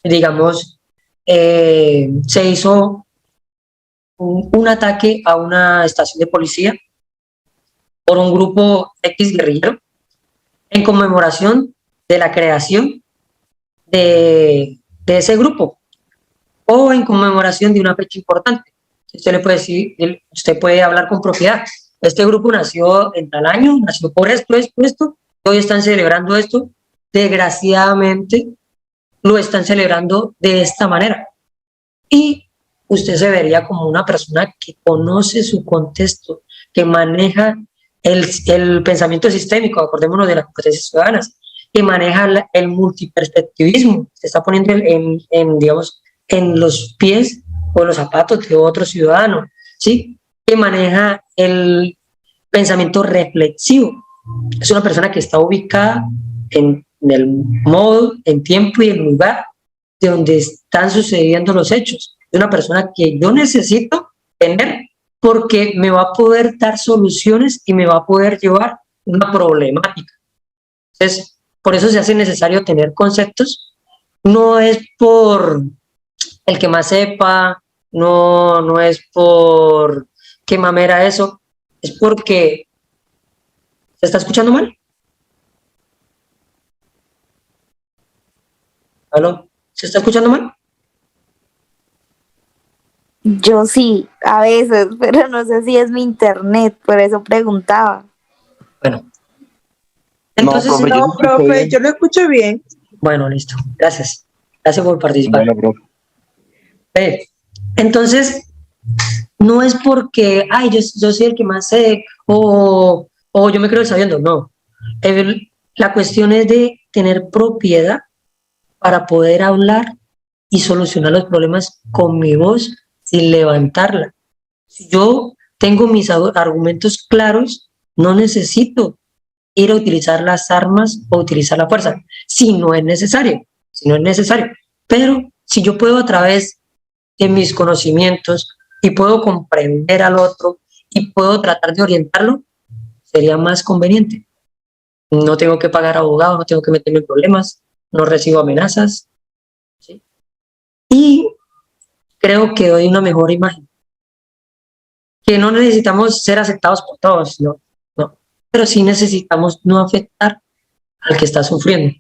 digamos, se hizo un ataque a una estación de policía por un grupo X guerrillero en conmemoración de la creación de ese grupo o en conmemoración de una fecha importante. Usted le puede decir, usted puede hablar con propiedad. Este grupo nació en tal año, nació por esto, hoy están celebrando esto. Desgraciadamente lo están celebrando de esta manera. Y usted se vería como una persona que conoce su contexto, que maneja el pensamiento sistémico, acordémonos de las competencias ciudadanas, que maneja el multiperspectivismo, se está poniendo digamos, en los pies o los zapatos de otro ciudadano, ¿sí? Que maneja el pensamiento reflexivo. Es una persona que está ubicada en el modo, en tiempo y en lugar de donde están sucediendo los hechos. Es una persona que yo necesito tener porque me va a poder dar soluciones y me va a poder llevar una problemática. Entonces, por eso se hace necesario tener conceptos. No es por el que más sepa, no es por qué mamera eso, es porque ¿se está escuchando mal? ¿Aló? ¿Se está escuchando mal? Yo sí, a veces, pero no sé si es mi internet, por eso preguntaba. Bueno. Entonces, profe, No, profe, yo lo escucho bien. bueno, listo. Gracias. Gracias por participar. Bueno, profe. Entonces, no es porque, ay, yo soy el que más sé o yo me creo sabiendo, no. La cuestión es de tener propiedad para poder hablar y solucionar los problemas con mi voz sin levantarla. Si yo tengo mis argumentos claros, no necesito ir a utilizar las armas o utilizar la fuerza, si no es necesario, si no es necesario. Pero si yo puedo a través de mis conocimientos y puedo comprender al otro y puedo tratar de orientarlo, sería más conveniente. No tengo que pagar abogado, no tengo que meterme en problemas, no recibo amenazas, ¿sí? Y creo que doy una mejor imagen. Que no necesitamos ser aceptados por todos, no, no. Pero sí necesitamos no afectar al que está sufriendo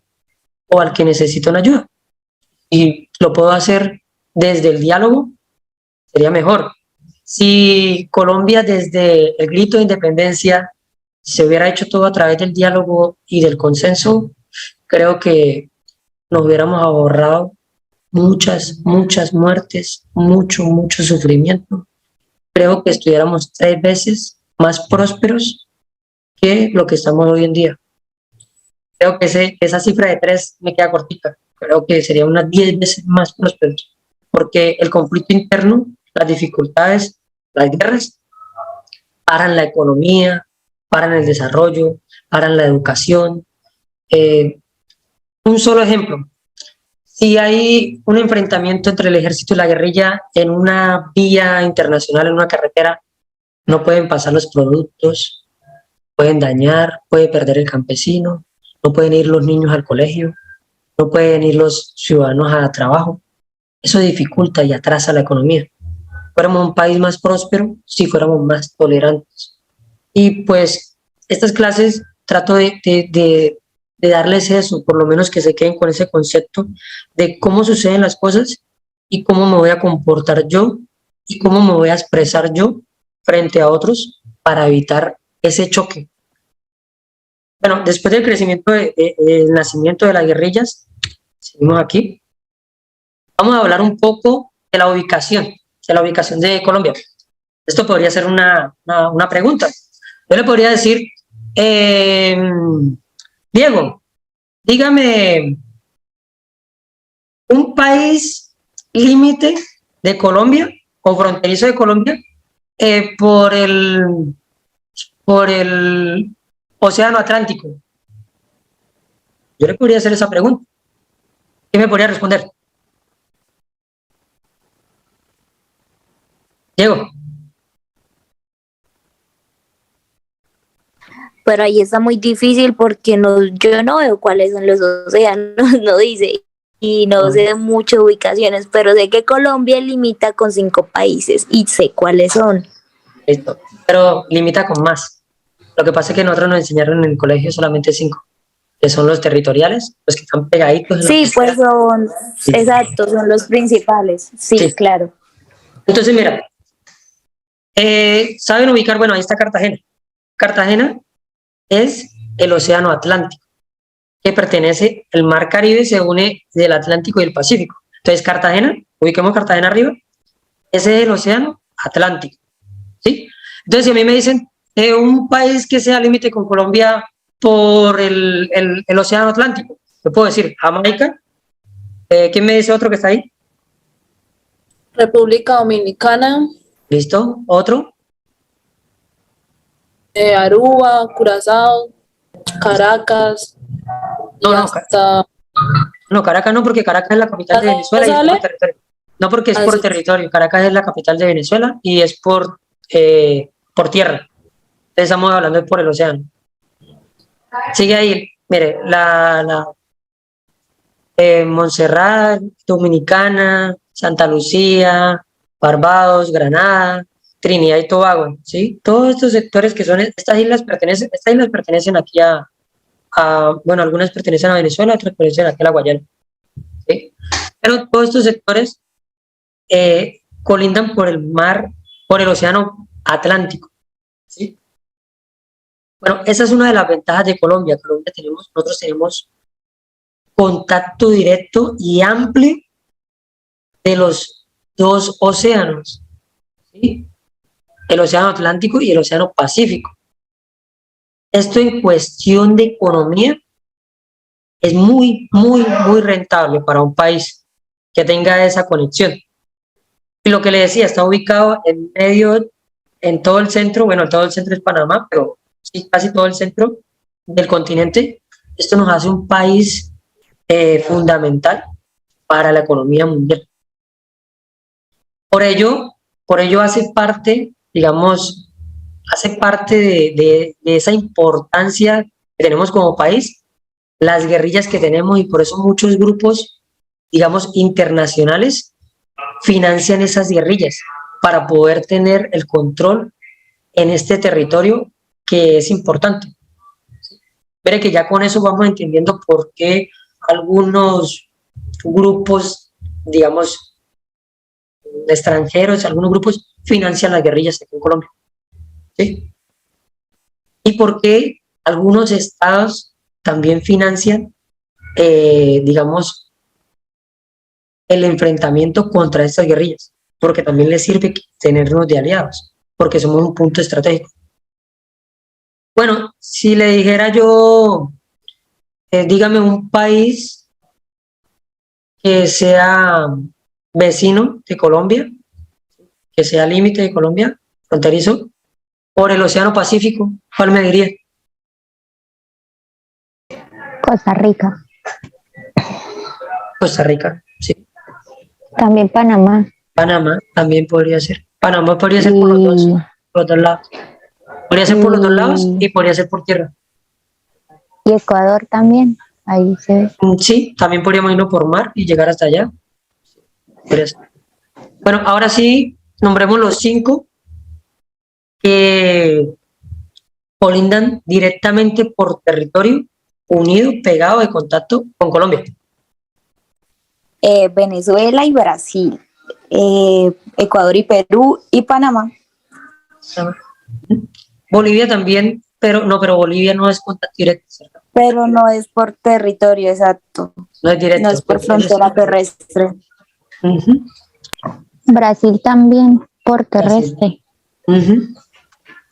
o al que necesita una ayuda. Y lo puedo hacer desde el diálogo, sería mejor. Si Colombia desde el grito de independencia se hubiera hecho todo a través del diálogo y del consenso, creo que nos hubiéramos ahorrado muchas muertes, mucho sufrimiento. Creo que estuviéramos 3 veces más prósperos que lo que estamos hoy en día. Creo que esa cifra de 3 me queda cortita. Creo que sería unas 10 veces más prósperos, porque el conflicto interno, las dificultades, las guerras, paran la economía, paran el desarrollo, paran la educación. Un solo ejemplo. Si hay un enfrentamiento entre el ejército y la guerrilla en una vía internacional, en una carretera, no pueden pasar los productos, pueden dañar, puede perder el campesino, no pueden ir los niños al colegio, no pueden ir los ciudadanos a trabajo. Eso dificulta y atrasa la economía. Fuéramos un país más próspero si fuéramos más tolerantes. Y pues estas clases trato de darles eso, por lo menos que se queden con ese concepto de cómo suceden las cosas y cómo me voy a comportar yo y cómo me voy a expresar yo frente a otros para evitar ese choque. Bueno, después del crecimiento, del nacimiento de las guerrillas, seguimos aquí. Vamos a hablar un poco de la ubicación de Colombia. Esto podría ser una pregunta. Yo le podría decir, Diego, dígame un país límite de Colombia o fronterizo de Colombia por el Océano Atlántico. Yo le podría hacer esa pregunta. ¿Qué me podría responder? Diego. Pero ahí está muy difícil porque yo no veo cuáles son los océanos, no dice, y no sé muchas ubicaciones, pero sé que Colombia limita con 5 países y sé cuáles son. Listo, pero limita con más. Lo que pasa es que nosotros nos enseñaron en el colegio solamente 5, que son los territoriales, los que están pegaditos. Sí, pues son, sí. Exacto, son los principales, sí, claro. Entonces, mira, saben ubicar, bueno, ahí está Cartagena. Cartagena es el Océano Atlántico, que pertenece, el Mar Caribe se une del Atlántico y el Pacífico. Entonces, Cartagena, ubiquemos Cartagena arriba, ese es el Océano Atlántico, ¿sí? Entonces, si a mí me dicen, un país que sea límite con Colombia por el Océano Atlántico, yo puedo decir Jamaica. ¿Quién me dice otro que está ahí? República Dominicana, ¿Listo? ¿Otro? Aruba, Curazao, Caracas, y No, no, hasta... no, Caracas no, porque Caracas es la capital de ¿No Venezuela y es por sale? territorio. No porque es por Así. territorio, Caracas es la capital de Venezuela y es por tierra. Entonces estamos hablando de por el océano. Sigue ahí, mire, Montserrat, Dominicana, Santa Lucía, Barbados, Granada, Trinidad y Tobago, ¿sí? Todos estos sectores que son, estas islas pertenecen aquí bueno, algunas pertenecen a Venezuela, otras pertenecen aquí a la Guayana, ¿sí? Pero todos estos sectores colindan por el mar, por el océano Atlántico, ¿sí? Bueno, esa es una de las ventajas de Colombia. Nosotros tenemos contacto directo y amplio de los dos océanos, ¿sí? El océano Atlántico y el océano Pacífico. Esto en cuestión de economía es muy, muy, muy rentable para un país que tenga esa conexión. Y lo que le decía, está ubicado en medio, en todo el centro, bueno, todo el centro es Panamá, pero sí, casi todo el centro del continente. Esto nos hace un país fundamental para la economía mundial. Por ello hace parte, digamos, hace parte de esa importancia que tenemos como país, las guerrillas que tenemos, y por eso muchos grupos, digamos, internacionales financian esas guerrillas para poder tener el control en este territorio que es importante. Pero que ya con eso vamos entendiendo por qué algunos grupos, digamos, extranjeros, algunos grupos financian las guerrillas aquí en Colombia, ¿sí? Y por qué algunos estados también financian, digamos, el enfrentamiento contra estas guerrillas, porque también les sirve tenernos de aliados, porque somos un punto estratégico. Bueno, si le dijera yo, dígame un país que sea vecino de Colombia, que sea límite de Colombia, fronterizo, por el Océano Pacífico, ¿cuál me diría? Costa Rica, Costa Rica, sí. también Panamá Panamá también podría ser. Panamá podría ser por los dos lados. Podría ser por los dos lados y podría ser por tierra. y Ecuador también, ahí se ve. Sí, también podríamos irnos por mar y llegar hasta allá. Podría ser. Bueno, ahora sí, nombremos los 5 que colindan directamente por territorio, unido, pegado de contacto con Colombia. Venezuela y Brasil, Ecuador y Perú y Panamá. Bolivia también, pero Bolivia no es contacto directo, ¿cierto? Pero no es por territorio, exacto. No es directo. No es por frontera terrestre. Uh-huh. Brasil también por terrestre. Uh-huh.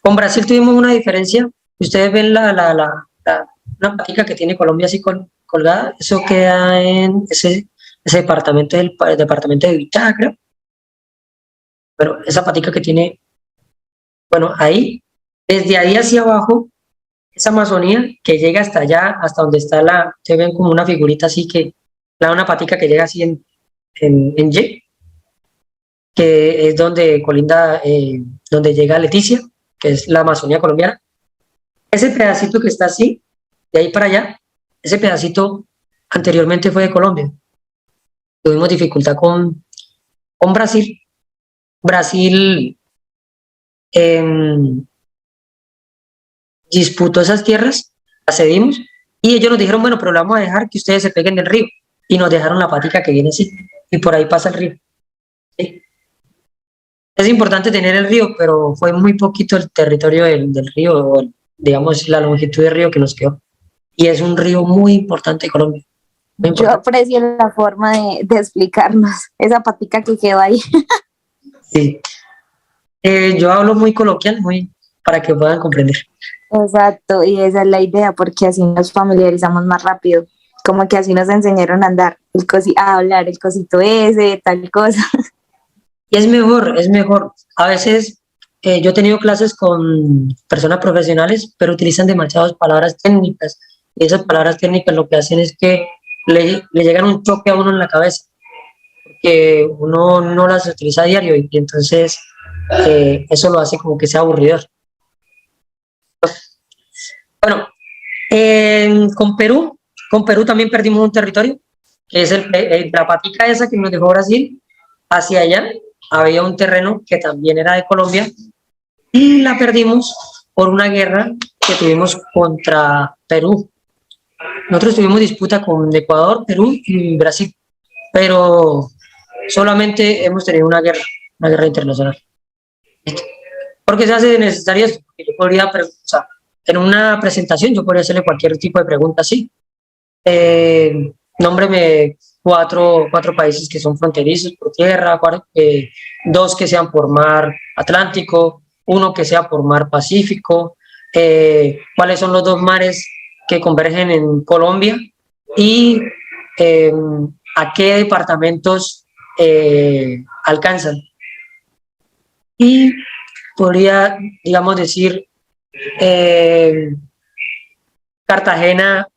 Con Brasil tuvimos una diferencia. Ustedes ven una patica que tiene Colombia así colgada, eso queda en ese departamento, el departamento de Vichá, creo. Pero esa patica que tiene, bueno, ahí, desde ahí hacia abajo, esa Amazonía que llega hasta allá, hasta donde está se ven como una figurita así que, una patica que llega así en Y, que es donde colinda, donde llega Leticia, que es la Amazonía colombiana. Ese pedacito que está así, de ahí para allá, ese pedacito anteriormente fue de Colombia. Tuvimos dificultad con Brasil. Brasil disputó esas tierras, las cedimos, y ellos nos dijeron, bueno, pero le vamos a dejar que ustedes se peguen del río, y nos dejaron la patica que viene así, y por ahí pasa el río. ¿Sí? Es importante tener el río, pero fue muy poquito el territorio del río, digamos, la longitud del río que nos quedó. Y es un río muy importante de Colombia. Yo aprecio la forma de explicarnos esa patica que quedó ahí. Sí. Yo hablo muy coloquial, para que puedan comprender. Exacto, y esa es la idea, porque así nos familiarizamos más rápido. Como que así nos enseñaron a andar, a hablar el cosito ese, tal cosa. Y es mejor. A veces yo he tenido clases con personas profesionales, pero utilizan demasiadas palabras técnicas. Y esas palabras técnicas lo que hacen es que le llegan un choque a uno en la cabeza, que uno no las utiliza a diario y entonces eso lo hace como que sea aburridor. Bueno, con Perú también perdimos un territorio, que es la patica esa que nos dejó Brasil. Hacia allá había un terreno que también era de Colombia y la perdimos por una guerra que tuvimos contra Perú. Nosotros tuvimos disputa con Ecuador, Perú y Brasil, pero solamente hemos tenido una guerra internacional. ¿Por qué se hace necesario esto? Porque yo podría, o sea, en una presentación yo podría hacerle cualquier tipo de pregunta así. Nómbreme cuatro países que son fronterizos por tierra, dos que sean por mar Atlántico, uno que sea por mar Pacífico, cuáles son los dos mares que convergen en Colombia y a qué departamentos alcanzan. Y podría, digamos, decir Cartagena,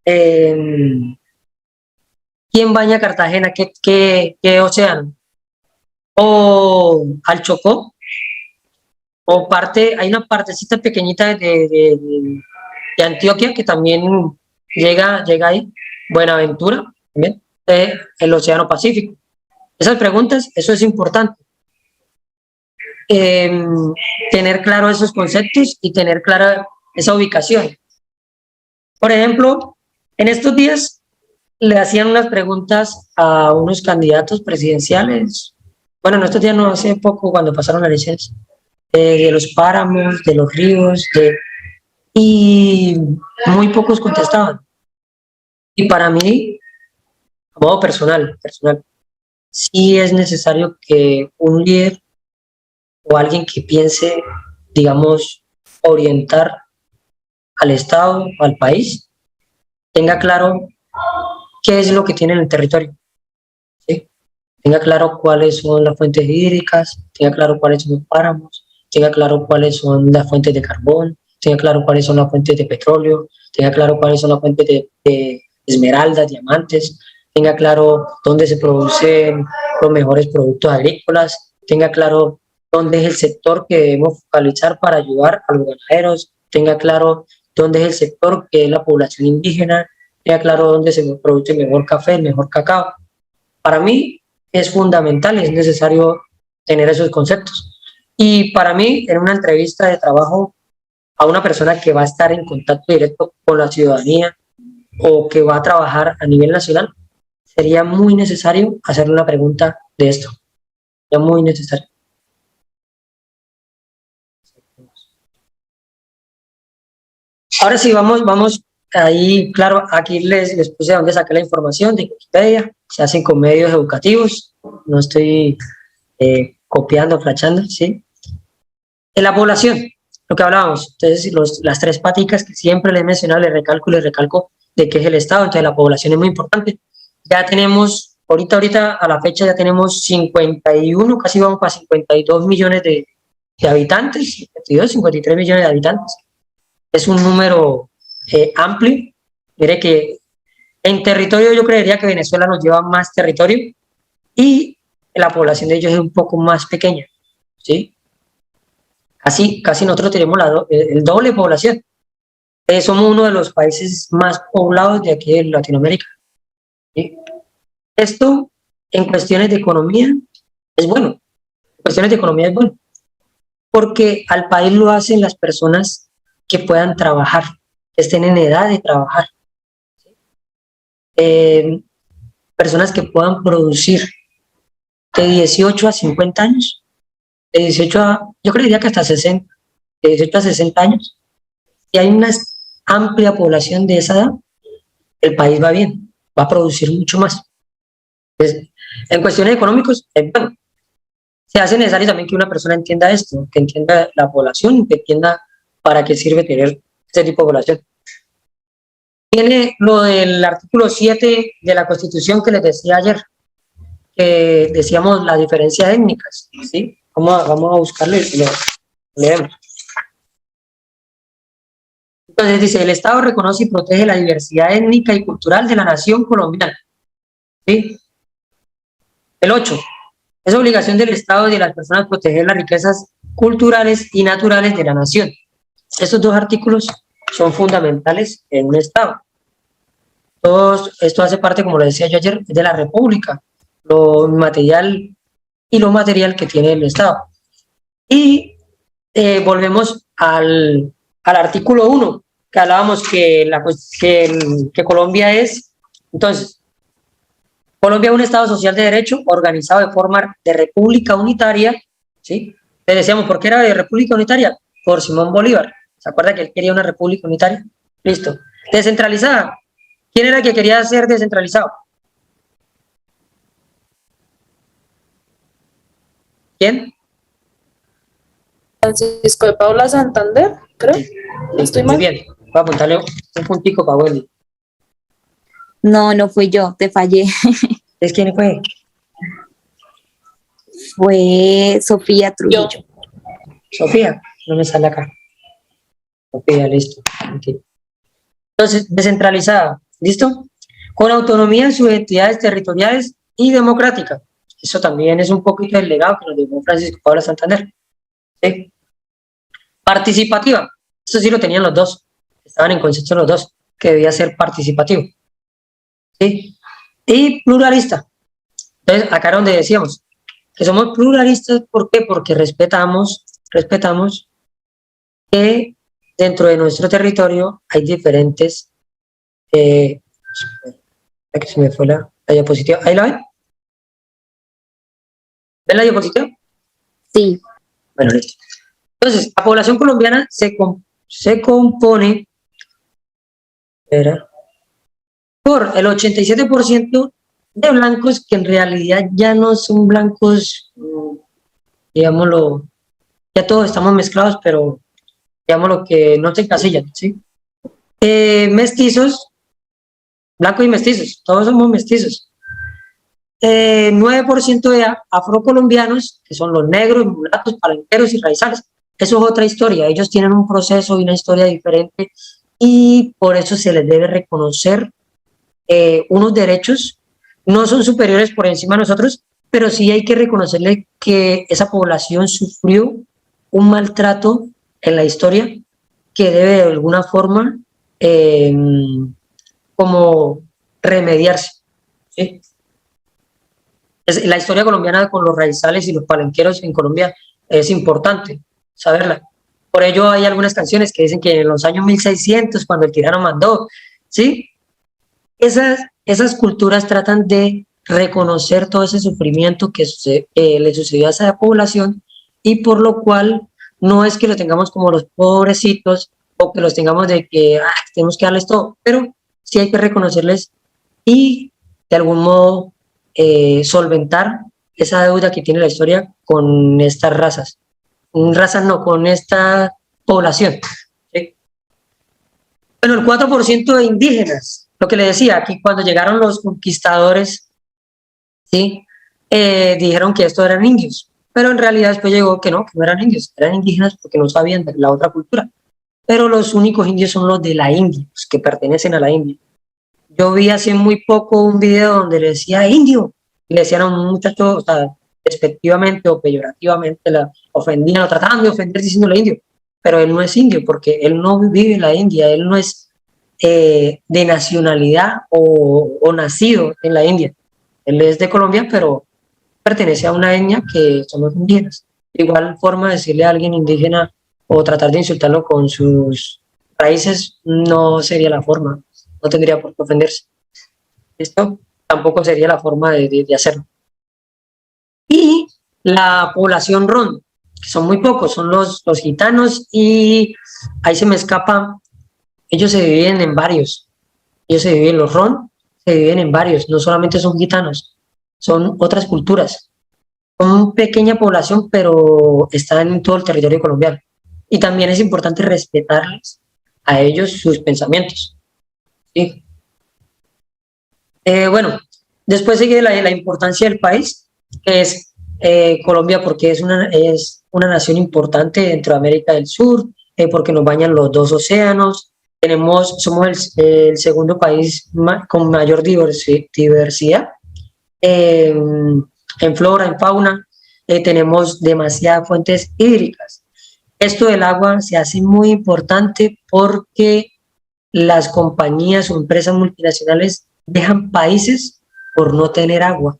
¿quién baña Cartagena? ¿Qué océano? O al Chocó, o hay una partecita pequeñita de Antioquia que también llega ahí, Buenaventura, también, el Océano Pacífico. Esas preguntas, eso es importante. Tener claro esos conceptos y tener clara esa ubicación. Por ejemplo, en estos días le hacían unas preguntas a unos candidatos presidenciales. Bueno, en estos días no, hace poco, cuando pasaron las elecciones, de los páramos, de los ríos, y muy pocos contestaban. Y para mí, a modo personal, sí es necesario que un líder o alguien que piense, digamos, orientar al Estado, al país, tenga claro qué es lo que tiene en el territorio, ¿sí? Tenga claro cuáles son las fuentes hídricas, tenga claro cuáles son los páramos, tenga claro cuáles son las fuentes de carbón, tenga claro cuáles son las fuentes de petróleo, tenga claro cuáles son las fuentes de esmeraldas, diamantes, tenga claro dónde se producen los mejores productos agrícolas, tenga claro dónde es el sector que debemos focalizar para ayudar a los ganaderos, tenga claro dónde es el sector que es la población indígena, tenga claro dónde se produce el mejor café, el mejor cacao. Para mí es fundamental, es necesario tener esos conceptos. Y para mí, en una entrevista de trabajo a una persona que va a estar en contacto directo con la ciudadanía o que va a trabajar a nivel nacional, sería muy necesario hacerle una pregunta de esto. Sería muy necesario. Ahora sí, vamos ahí, claro, aquí les puse de dónde saqué la información de Wikipedia, se hacen con medios educativos, no estoy copiando, flachando, ¿sí? En la población, lo que hablábamos, entonces las tres paticas que siempre les he mencionado, les recalco de qué es el Estado, entonces la población es muy importante. Ya tenemos, ahorita a la fecha ya tenemos 51, casi vamos para 52 millones de habitantes, 52, 53 millones de habitantes. Es un número amplio. Mire que en territorio yo creería que Venezuela nos lleva más territorio y la población de ellos es un poco más pequeña, ¿sí? Casi nosotros tenemos el doble de población. Somos uno de los países más poblados de aquí de Latinoamérica, ¿sí? Esto en cuestiones de economía es bueno. En cuestiones de economía es bueno. Porque al país lo hacen las personas que puedan trabajar, que estén en edad de trabajar. Personas que puedan producir de 18 a 50 años, de 18 a, yo creería que hasta 60, de 18 a 60 años. Si hay una amplia población de esa edad, el país va bien, va a producir mucho más. Entonces, en cuestiones económicas, bueno, se hace necesario también que una persona entienda esto, que entienda la población, que entienda para qué sirve tener este tipo de población. Tiene lo del artículo 7 de la Constitución que les decía ayer, decíamos las diferencias étnicas, ¿sí? Vamos a buscarle y lo leemos. Entonces dice, el Estado reconoce y protege la diversidad étnica y cultural de la nación colombiana. ¿Sí? El 8. Es obligación del Estado y de las personas proteger las riquezas culturales y naturales de la nación. Estos dos artículos son fundamentales en un Estado. Esto hace parte, como lo decía yo ayer, de la República, lo material y lo material que tiene el Estado. Y volvemos al artículo 1, que hablábamos que Colombia es, entonces, Colombia es un Estado social de derecho organizado de forma de república unitaria, ¿sí? Le decíamos, ¿por qué era de república unitaria? Por Simón Bolívar. ¿Se acuerda que él quería una república unitaria? Listo. Descentralizada. ¿Quién era el que quería ser descentralizado? ¿Quién? Francisco de Paula Santander, creo. Sí. Estoy Muy mal. bien. Voy a apuntarle un puntico para Wendy. No, no fui yo, te fallé. ¿Es quién fue? Fue Sofía Trujillo. Yo. Sofía. No me sale acá. Sofía, listo. Okay. Entonces, descentralizada. ¿Listo? Con autonomía en sus entidades territoriales y democrática. Eso también es un poquito del legado que nos dejó Francisco de Paula Santander. ¿Sí? Participativa. Eso sí lo tenían los dos. Estaban en consenso los dos, que debía ser participativo. ¿Sí? Y pluralista. Entonces, acá era donde decíamos que somos pluralistas. ¿Por qué? Porque respetamos que dentro de nuestro territorio hay diferentes... que se me fue la diapositiva. ¿Ahí la ven? ¿Ven la diapositiva? Sí. Bueno, listo. Entonces, la población colombiana se compone por el 87% de blancos que en realidad ya no son blancos, digámoslo, ya todos estamos mezclados, pero digámoslo que no se encasillan, ¿sí? Mestizos, blancos y mestizos, todos somos mestizos. 9% de afrocolombianos, que son los negros, mulatos, palenqueros y raizales. Eso es otra historia, ellos tienen un proceso y una historia diferente y por eso se les debe reconocer unos derechos, no son superiores por encima de nosotros, pero sí hay que reconocerle que esa población sufrió un maltrato en la historia que debe de alguna forma como remediarse, ¿sí? La historia colombiana con los raizales y los palenqueros en Colombia es importante saberla. Por ello hay algunas canciones que dicen que en los años 1600, cuando el tirano mandó, ¿sí? Esas culturas tratan de reconocer todo ese sufrimiento que le sucedió a esa población y por lo cual no es que lo tengamos como los pobrecitos o que los tengamos de que tenemos que darles todo, pero sí hay que reconocerles y de algún modo solventar esa deuda que tiene la historia con estas razas. Razas no, con esta población. ¿Sí? Bueno, el 4% de indígenas, lo que le decía, aquí cuando llegaron los conquistadores, ¿sí? Dijeron que estos eran indios, pero en realidad después llegó que no eran indios, eran indígenas porque no sabían de la otra cultura. Pero los únicos indios son los de la India, los que pertenecen a la India. Yo vi hace muy poco un video donde le decía indio, y le decían a un muchacho, o sea, despectivamente o peyorativamente, la ofendían o trataban de ofender diciéndole indio, pero él no es indio porque él no vive en la India, él no es de nacionalidad o nacido en la India. Él es de Colombia, pero pertenece a una etnia que son los indígenas. De igual forma, decirle a alguien indígena o tratar de insultarlo con sus raíces no sería la forma, no tendría por qué ofenderse. ¿Listo? Tampoco sería la forma de hacerlo. Y la población ron, que son muy pocos, son los gitanos y ahí se me escapa, ellos se dividen en varios. Ellos se dividen, los ron se dividen en varios, no solamente son gitanos, son otras culturas. Son pequeña población, pero están en todo el territorio colombiano. Y también es importante respetarles a ellos sus pensamientos. ¿Sí? Bueno, Después sigue la importancia del país, que es Colombia, porque es una nación importante dentro de América del Sur, porque nos bañan los dos océanos. Somos el segundo país con mayor diversidad en flora, en fauna. Tenemos demasiadas fuentes hídricas. Esto del agua se hace muy importante porque las compañías o empresas multinacionales dejan países por no tener agua.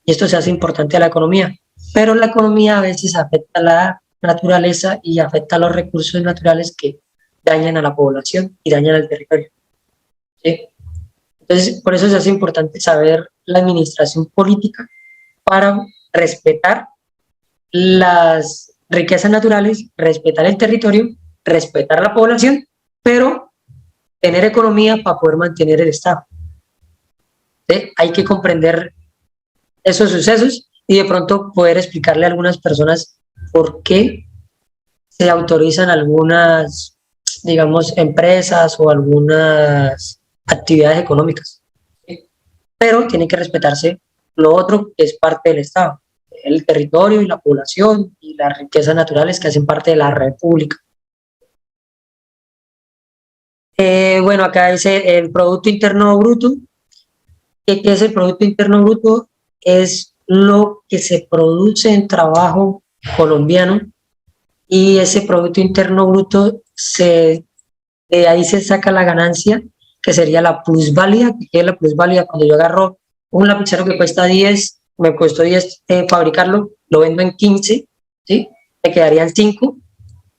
Y esto se hace importante a la economía. Pero la economía a veces afecta a la naturaleza y afecta a los recursos naturales que dañan a la población y dañan al territorio. ¿Sí? Entonces, por eso se hace importante saber la administración política para respetar las riquezas naturales, respetar el territorio, respetar a la población, pero tener economía para poder mantener el Estado. ¿Sí? Hay que comprender esos sucesos y de pronto poder explicarle a algunas personas por qué se autorizan algunas, digamos, empresas o algunas actividades económicas. ¿Sí? Pero tiene que respetarse lo otro que es parte del Estado, el territorio y la población y las riquezas naturales que hacen parte de la República. Bueno, acá dice el Producto Interno Bruto. ¿Qué es el Producto Interno Bruto? Es lo que se produce en trabajo colombiano y ese Producto Interno Bruto de ahí se saca la ganancia, que sería la plusvalía. ¿Qué es la plusvalía? Cuando yo agarro un lapicero que cuesta 10, me costó 10 fabricarlo, lo vendo en 15, ¿sí? Me quedarían 5.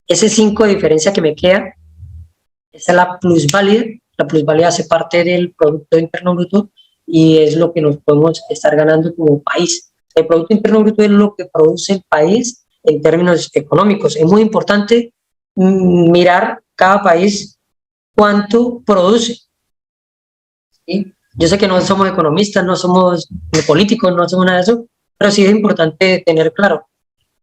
Ese 5 de diferencia que me queda, esa es la plusvalía. La plusvalía hace parte del Producto Interno Bruto y es lo que nos podemos estar ganando como país. El Producto Interno Bruto es lo que produce el país en términos económicos. Es muy importante mirar cada país cuánto produce. ¿Sí? Yo sé que no somos economistas, no somos políticos, no somos nada de eso, pero sí es importante tener claro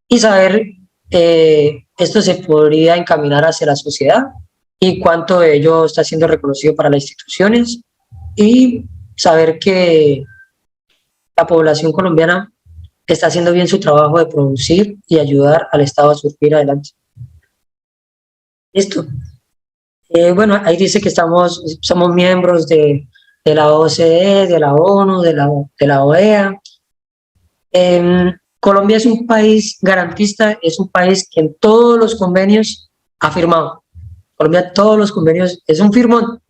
y saber esto se podría encaminar hacia la sociedad y cuánto de ello está siendo reconocido para las instituciones y saber que la población colombiana está haciendo bien su trabajo de producir y ayudar al Estado a surgir adelante. Listo. Bueno, ahí dice que somos miembros de la OCDE, de la ONU, de la OEA. Colombia es un país garantista, es un país que en todos los convenios ha firmado. Colombia, todos los convenios, es un firmón.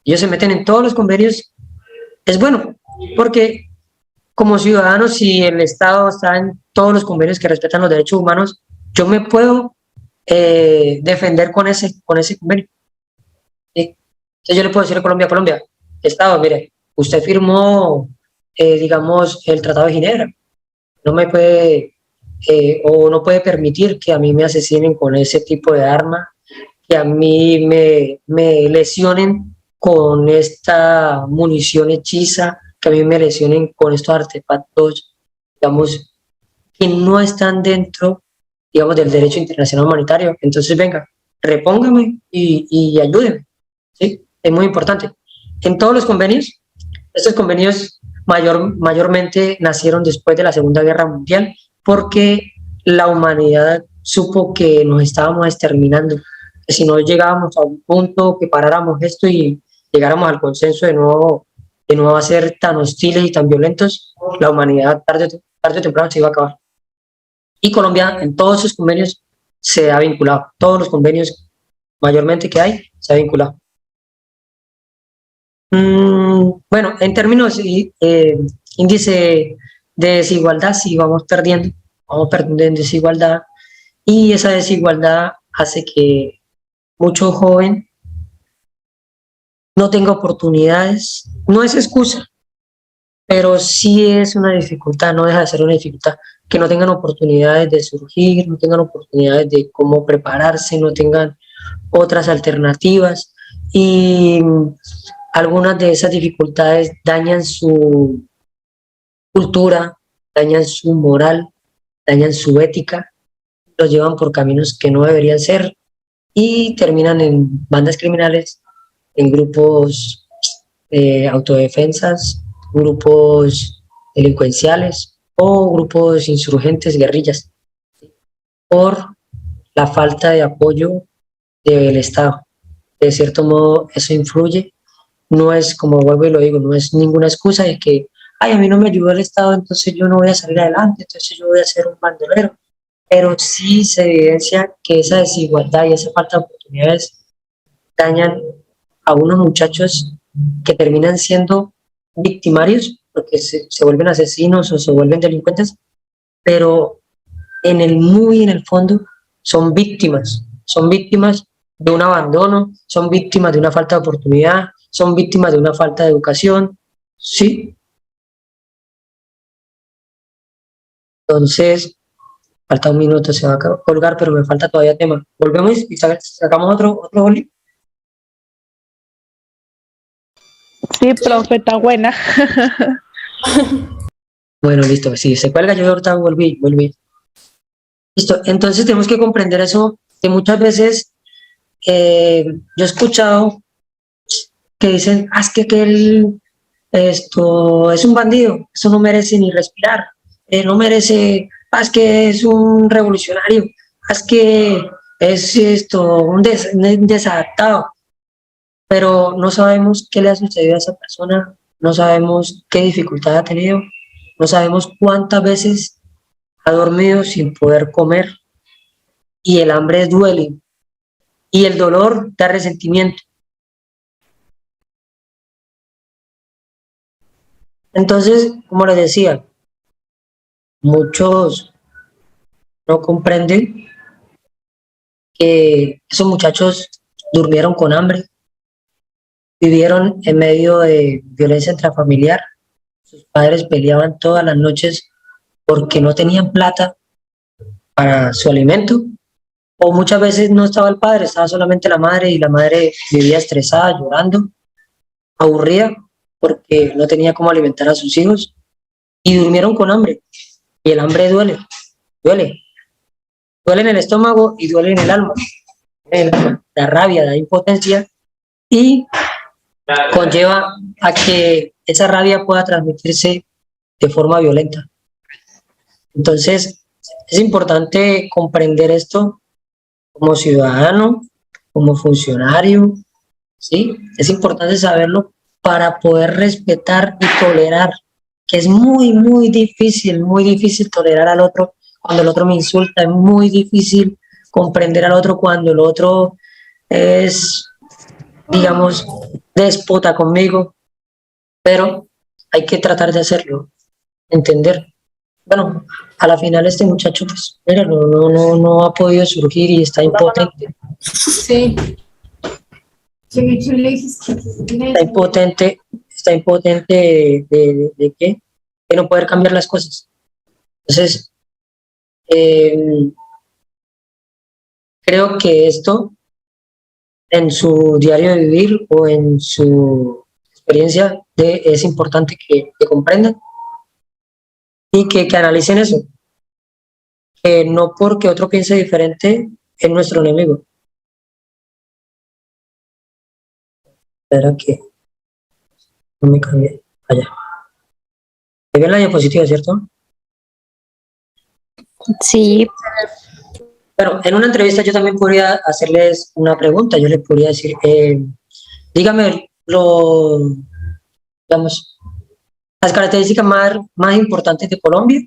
Ellos se meten en todos los convenios. Es bueno, porque como ciudadano, si el Estado está en todos los convenios que respetan los derechos humanos, yo me puedo defender con ese convenio. ¿Sí? Entonces yo le puedo decir a Colombia, Estado, mire, usted firmó, digamos, el Tratado de Ginebra. No me puede, o no puede permitir que a mí me asesinen con ese tipo de arma, que a mí me lesionen con esta munición hechiza, que a mí me lesionen con estos artefactos, digamos, que no están dentro, digamos, del derecho internacional humanitario. Entonces, venga, repóngame y ayúdenme. ¿Sí? Es muy importante. En todos los convenios, estos convenios mayormente nacieron después de la Segunda Guerra Mundial porque la humanidad supo que nos estábamos exterminando, que si no llegábamos a un punto que paráramos esto y llegáramos al consenso de nuevo a ser tan hostiles y tan violentos, la humanidad tarde o temprano se iba a acabar. Y Colombia en todos sus convenios se ha vinculado, todos los convenios mayormente que hay se ha vinculado. Bueno, en términos índice de desigualdad, sí vamos perdiendo en desigualdad y esa desigualdad hace que mucho joven no tenga oportunidades. No es excusa, pero sí es una dificultad, no deja de ser una dificultad, que no tengan oportunidades de surgir, no tengan oportunidades de cómo prepararse, no tengan otras alternativas y algunas de esas dificultades dañan su cultura, dañan su moral, dañan su ética, los llevan por caminos que no deberían ser y terminan en bandas criminales, en grupos autodefensas, grupos delincuenciales o grupos insurgentes, guerrillas, por la falta de apoyo del Estado. De cierto modo, eso influye. No es, como vuelvo y lo digo, no es ninguna excusa de que, ay, a mí no me ayudó el Estado, entonces yo no voy a salir adelante, entonces yo voy a ser un bandolero. Pero sí se evidencia que esa desigualdad y esa falta de oportunidades dañan a unos muchachos que terminan siendo victimarios, porque se vuelven asesinos o se vuelven delincuentes, pero en el fondo, son víctimas de un abandono, son víctimas de una falta de oportunidad, son víctimas de una falta de educación, ¿sí? Entonces, falta un minuto, se va a colgar, pero me falta todavía tema. Volvemos y sacamos otro boli. Sí, profe, está buena. Bueno, listo, sí, se cuelga, yo ahorita volví. Listo, entonces tenemos que comprender eso, que muchas veces yo he escuchado que dicen, es que aquel esto es un bandido, eso no merece ni respirar, no merece, es que es un revolucionario, es que es esto, un desadaptado, pero no sabemos qué le ha sucedido a esa persona, no sabemos qué dificultad ha tenido, no sabemos cuántas veces ha dormido sin poder comer y el hambre duele y el dolor da resentimiento. Entonces, como les decía, muchos no comprenden que esos muchachos durmieron con hambre, vivieron en medio de violencia intrafamiliar, sus padres peleaban todas las noches porque no tenían plata para su alimento, o muchas veces no estaba el padre, estaba solamente la madre y la madre vivía estresada, llorando, aburrida, porque no tenía cómo alimentar a sus hijos y durmieron con hambre. Y el hambre duele en el estómago y duele en el alma. Da rabia, da impotencia y conlleva a que esa rabia pueda transmitirse de forma violenta. Entonces, es importante comprender esto como ciudadano, como funcionario, ¿sí? Es importante saberlo para poder respetar y tolerar, que es muy difícil tolerar al otro cuando el otro me insulta, es muy difícil comprender al otro cuando el otro es, digamos, déspota conmigo, pero hay que tratar de hacerlo, entender. Bueno, a la final este muchacho, pues, mira, no ha podido surgir y está impotente. Sí. Está impotente de qué, de no poder cambiar las cosas. Entonces, creo que esto en su diario de vivir o en su experiencia es importante que comprendan y que analicen eso, que no porque otro piense diferente es nuestro enemigo. Espera que no me cambie allá. ¿Me ven la diapositiva, cierto? Sí, Pero en una entrevista yo también podría hacerles una pregunta. Yo les podría decir, dígame digamos, las características más importantes de Colombia,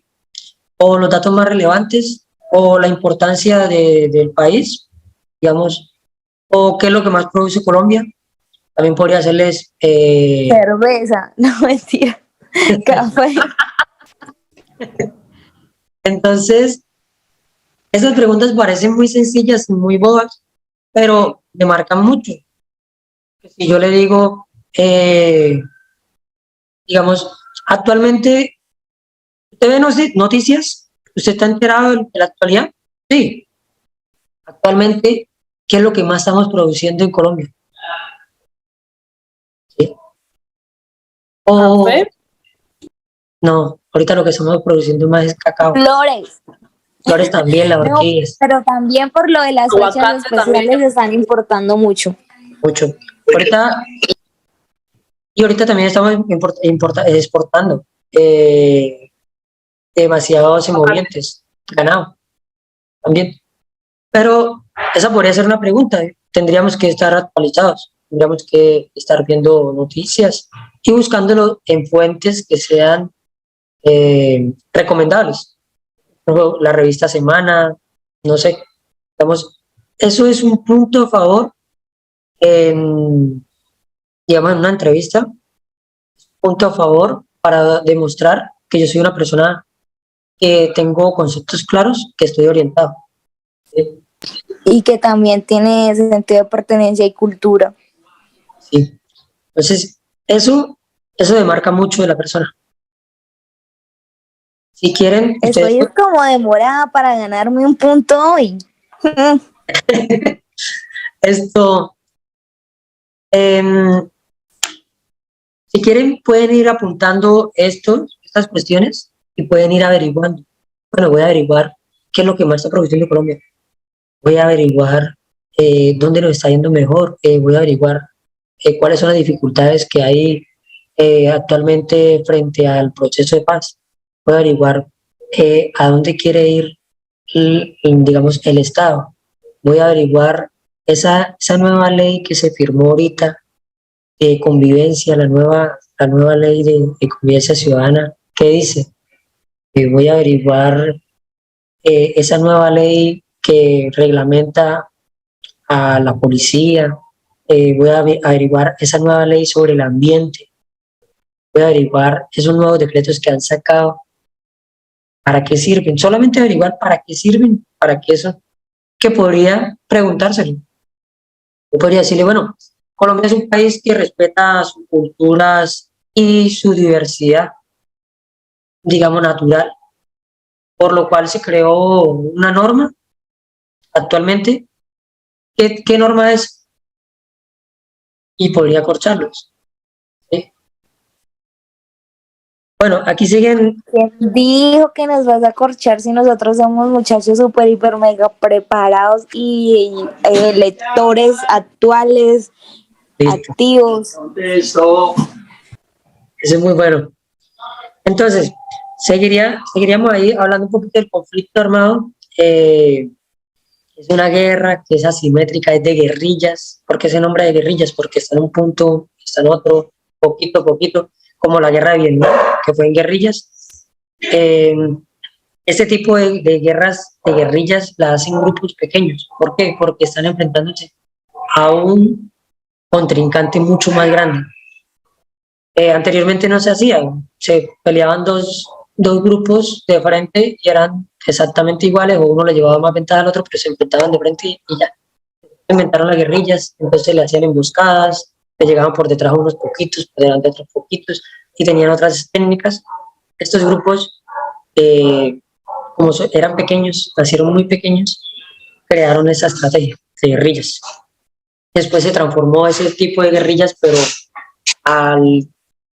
o los datos más relevantes, o la importancia del país, digamos, o qué es lo que más produce Colombia. También podría hacerles... cerveza, no mentira, café. Entonces, esas preguntas parecen muy sencillas, muy bobas, pero me marcan mucho. Si yo le digo, digamos, actualmente, ¿usted ve noticias? ¿Usted está enterado de la actualidad? Sí. Actualmente, ¿qué es lo que más estamos produciendo en Colombia? ¿Sí? ¿Café? No, ahorita lo que estamos produciendo más es cacao. Flores. Flores también, las No, orquídeas, pero también por lo de las fechas Aguacate especiales también. están importando mucho. mucho. Ahorita también estamos exportando. demasiados emovientes, ganado también. Pero esa podría ser una pregunta. Tendríamos que estar actualizados, tendríamos que estar viendo noticias y buscándolo en fuentes que sean recomendables. Por ejemplo, la revista Semana, no sé. Digamos, eso es un punto a favor en, digamos, en una entrevista, punto a favor para demostrar que yo soy una persona que tengo conceptos claros, que estoy orientado. ¿Sí? Y que también tiene sentido de pertenencia y cultura. Sí. Entonces, eso demarca mucho de la persona. Si quieren, ustedes, Estoy es como demorada para ganarme un punto hoy. esto, em, si quieren, pueden ir apuntando estas cuestiones y pueden ir averiguando. Bueno, voy a averiguar qué es lo que más está produciendo Colombia. Voy a averiguar dónde nos está yendo mejor. Voy a averiguar cuáles son las dificultades que hay actualmente frente al proceso de paz. Voy a averiguar a dónde quiere ir, digamos, el Estado. Voy a averiguar esa nueva ley que se firmó ahorita de convivencia, la nueva ley de convivencia ciudadana, ¿qué dice? Voy a averiguar esa nueva ley que reglamenta a la policía, voy a averiguar esa nueva ley sobre el ambiente, voy a averiguar esos nuevos decretos que han sacado, para qué sirven, solamente averiguar para qué sirven, para qué eso, que podría preguntárselo. Yo podría decirle, bueno, Colombia es un país que respeta sus culturas y su diversidad, digamos, natural, por lo cual se creó una norma actualmente. ¿Qué norma es? Y podría corcharlos. ¿Sí? Bueno, aquí siguen. ¿Quién dijo que nos vas a corchar si nosotros somos muchachos súper, hiper, mega preparados y lectores actuales, Listo. activos? Eso es muy bueno. Entonces, seguiríamos ahí hablando un poquito del conflicto armado. Es una guerra que es asimétrica, es de guerrillas. ¿Por qué se nombra de guerrillas? Porque está en un punto, está en otro, poquito a poquito, como la guerra de Vietnam, que fue en guerrillas. Eh, este tipo de guerras, de guerrillas, la hacen grupos pequeños. ¿Por qué? Porque están enfrentándose a un contrincante mucho más grande. Anteriormente no se hacía, se peleaban dos grupos de frente y eran exactamente iguales, o uno le llevaba más ventaja al otro, pero se enfrentaban de frente y ya. Inventaron las guerrillas, entonces le hacían emboscadas, le llegaban por detrás unos poquitos, por delante otros poquitos, y tenían otras técnicas. Estos grupos, como eran pequeños, nacieron muy pequeños, crearon esa estrategia de guerrillas. Después se transformó ese tipo de guerrillas, pero al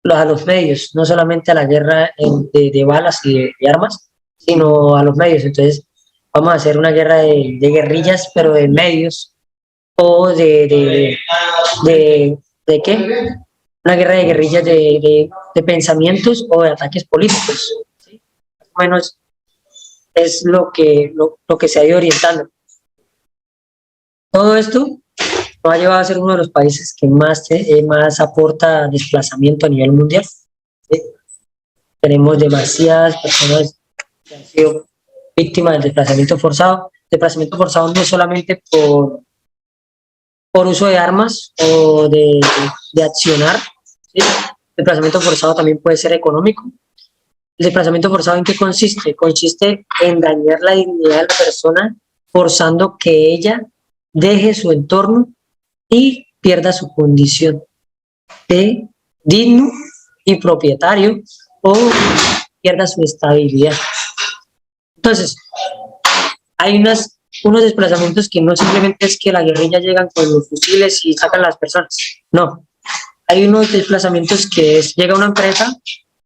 a los medios, no solamente a la guerra de balas y de armas, sino a los medios. Entonces, vamos a hacer una guerra de guerrillas, pero de medios, o ¿de qué? Una guerra de guerrillas de pensamientos o de ataques políticos. ¿Sí? Más o menos es lo que se ha ido orientando. Todo esto nos ha llevado a ser uno de los países que más aporta desplazamiento a nivel mundial. ¿Sí? Tenemos demasiadas personas que han sido víctimas del desplazamiento forzado. Desplazamiento forzado no solamente por uso de armas o de accionar. ¿Sí? El desplazamiento forzado también puede ser económico. ¿El desplazamiento forzado en qué consiste? Consiste en dañar la dignidad de la persona, forzando que ella deje su entorno y pierda su condición de digno y propietario, o pierda su estabilidad. Entonces, hay unos desplazamientos que no simplemente es que la guerrilla llegan con los fusiles y sacan a las personas, no. Hay unos desplazamientos que llega una empresa,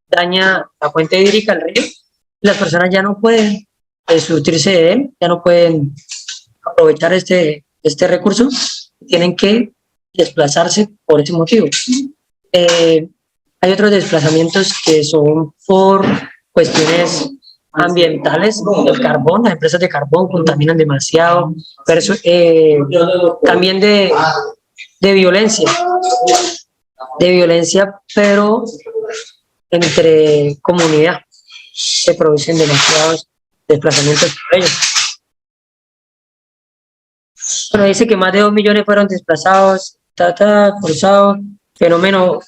daña la fuente hídrica, el río, y las personas ya no pueden surtirse de él, ya no pueden aprovechar este recurso, tienen que desplazarse por ese motivo. Hay otros desplazamientos que son por cuestiones ambientales, el carbón, las empresas de carbón contaminan demasiado, pero también de violencia, pero entre comunidad se producen demasiados desplazamientos por ellos. Bueno, dice que más de 2 millones fueron desplazados, forzados, fenómeno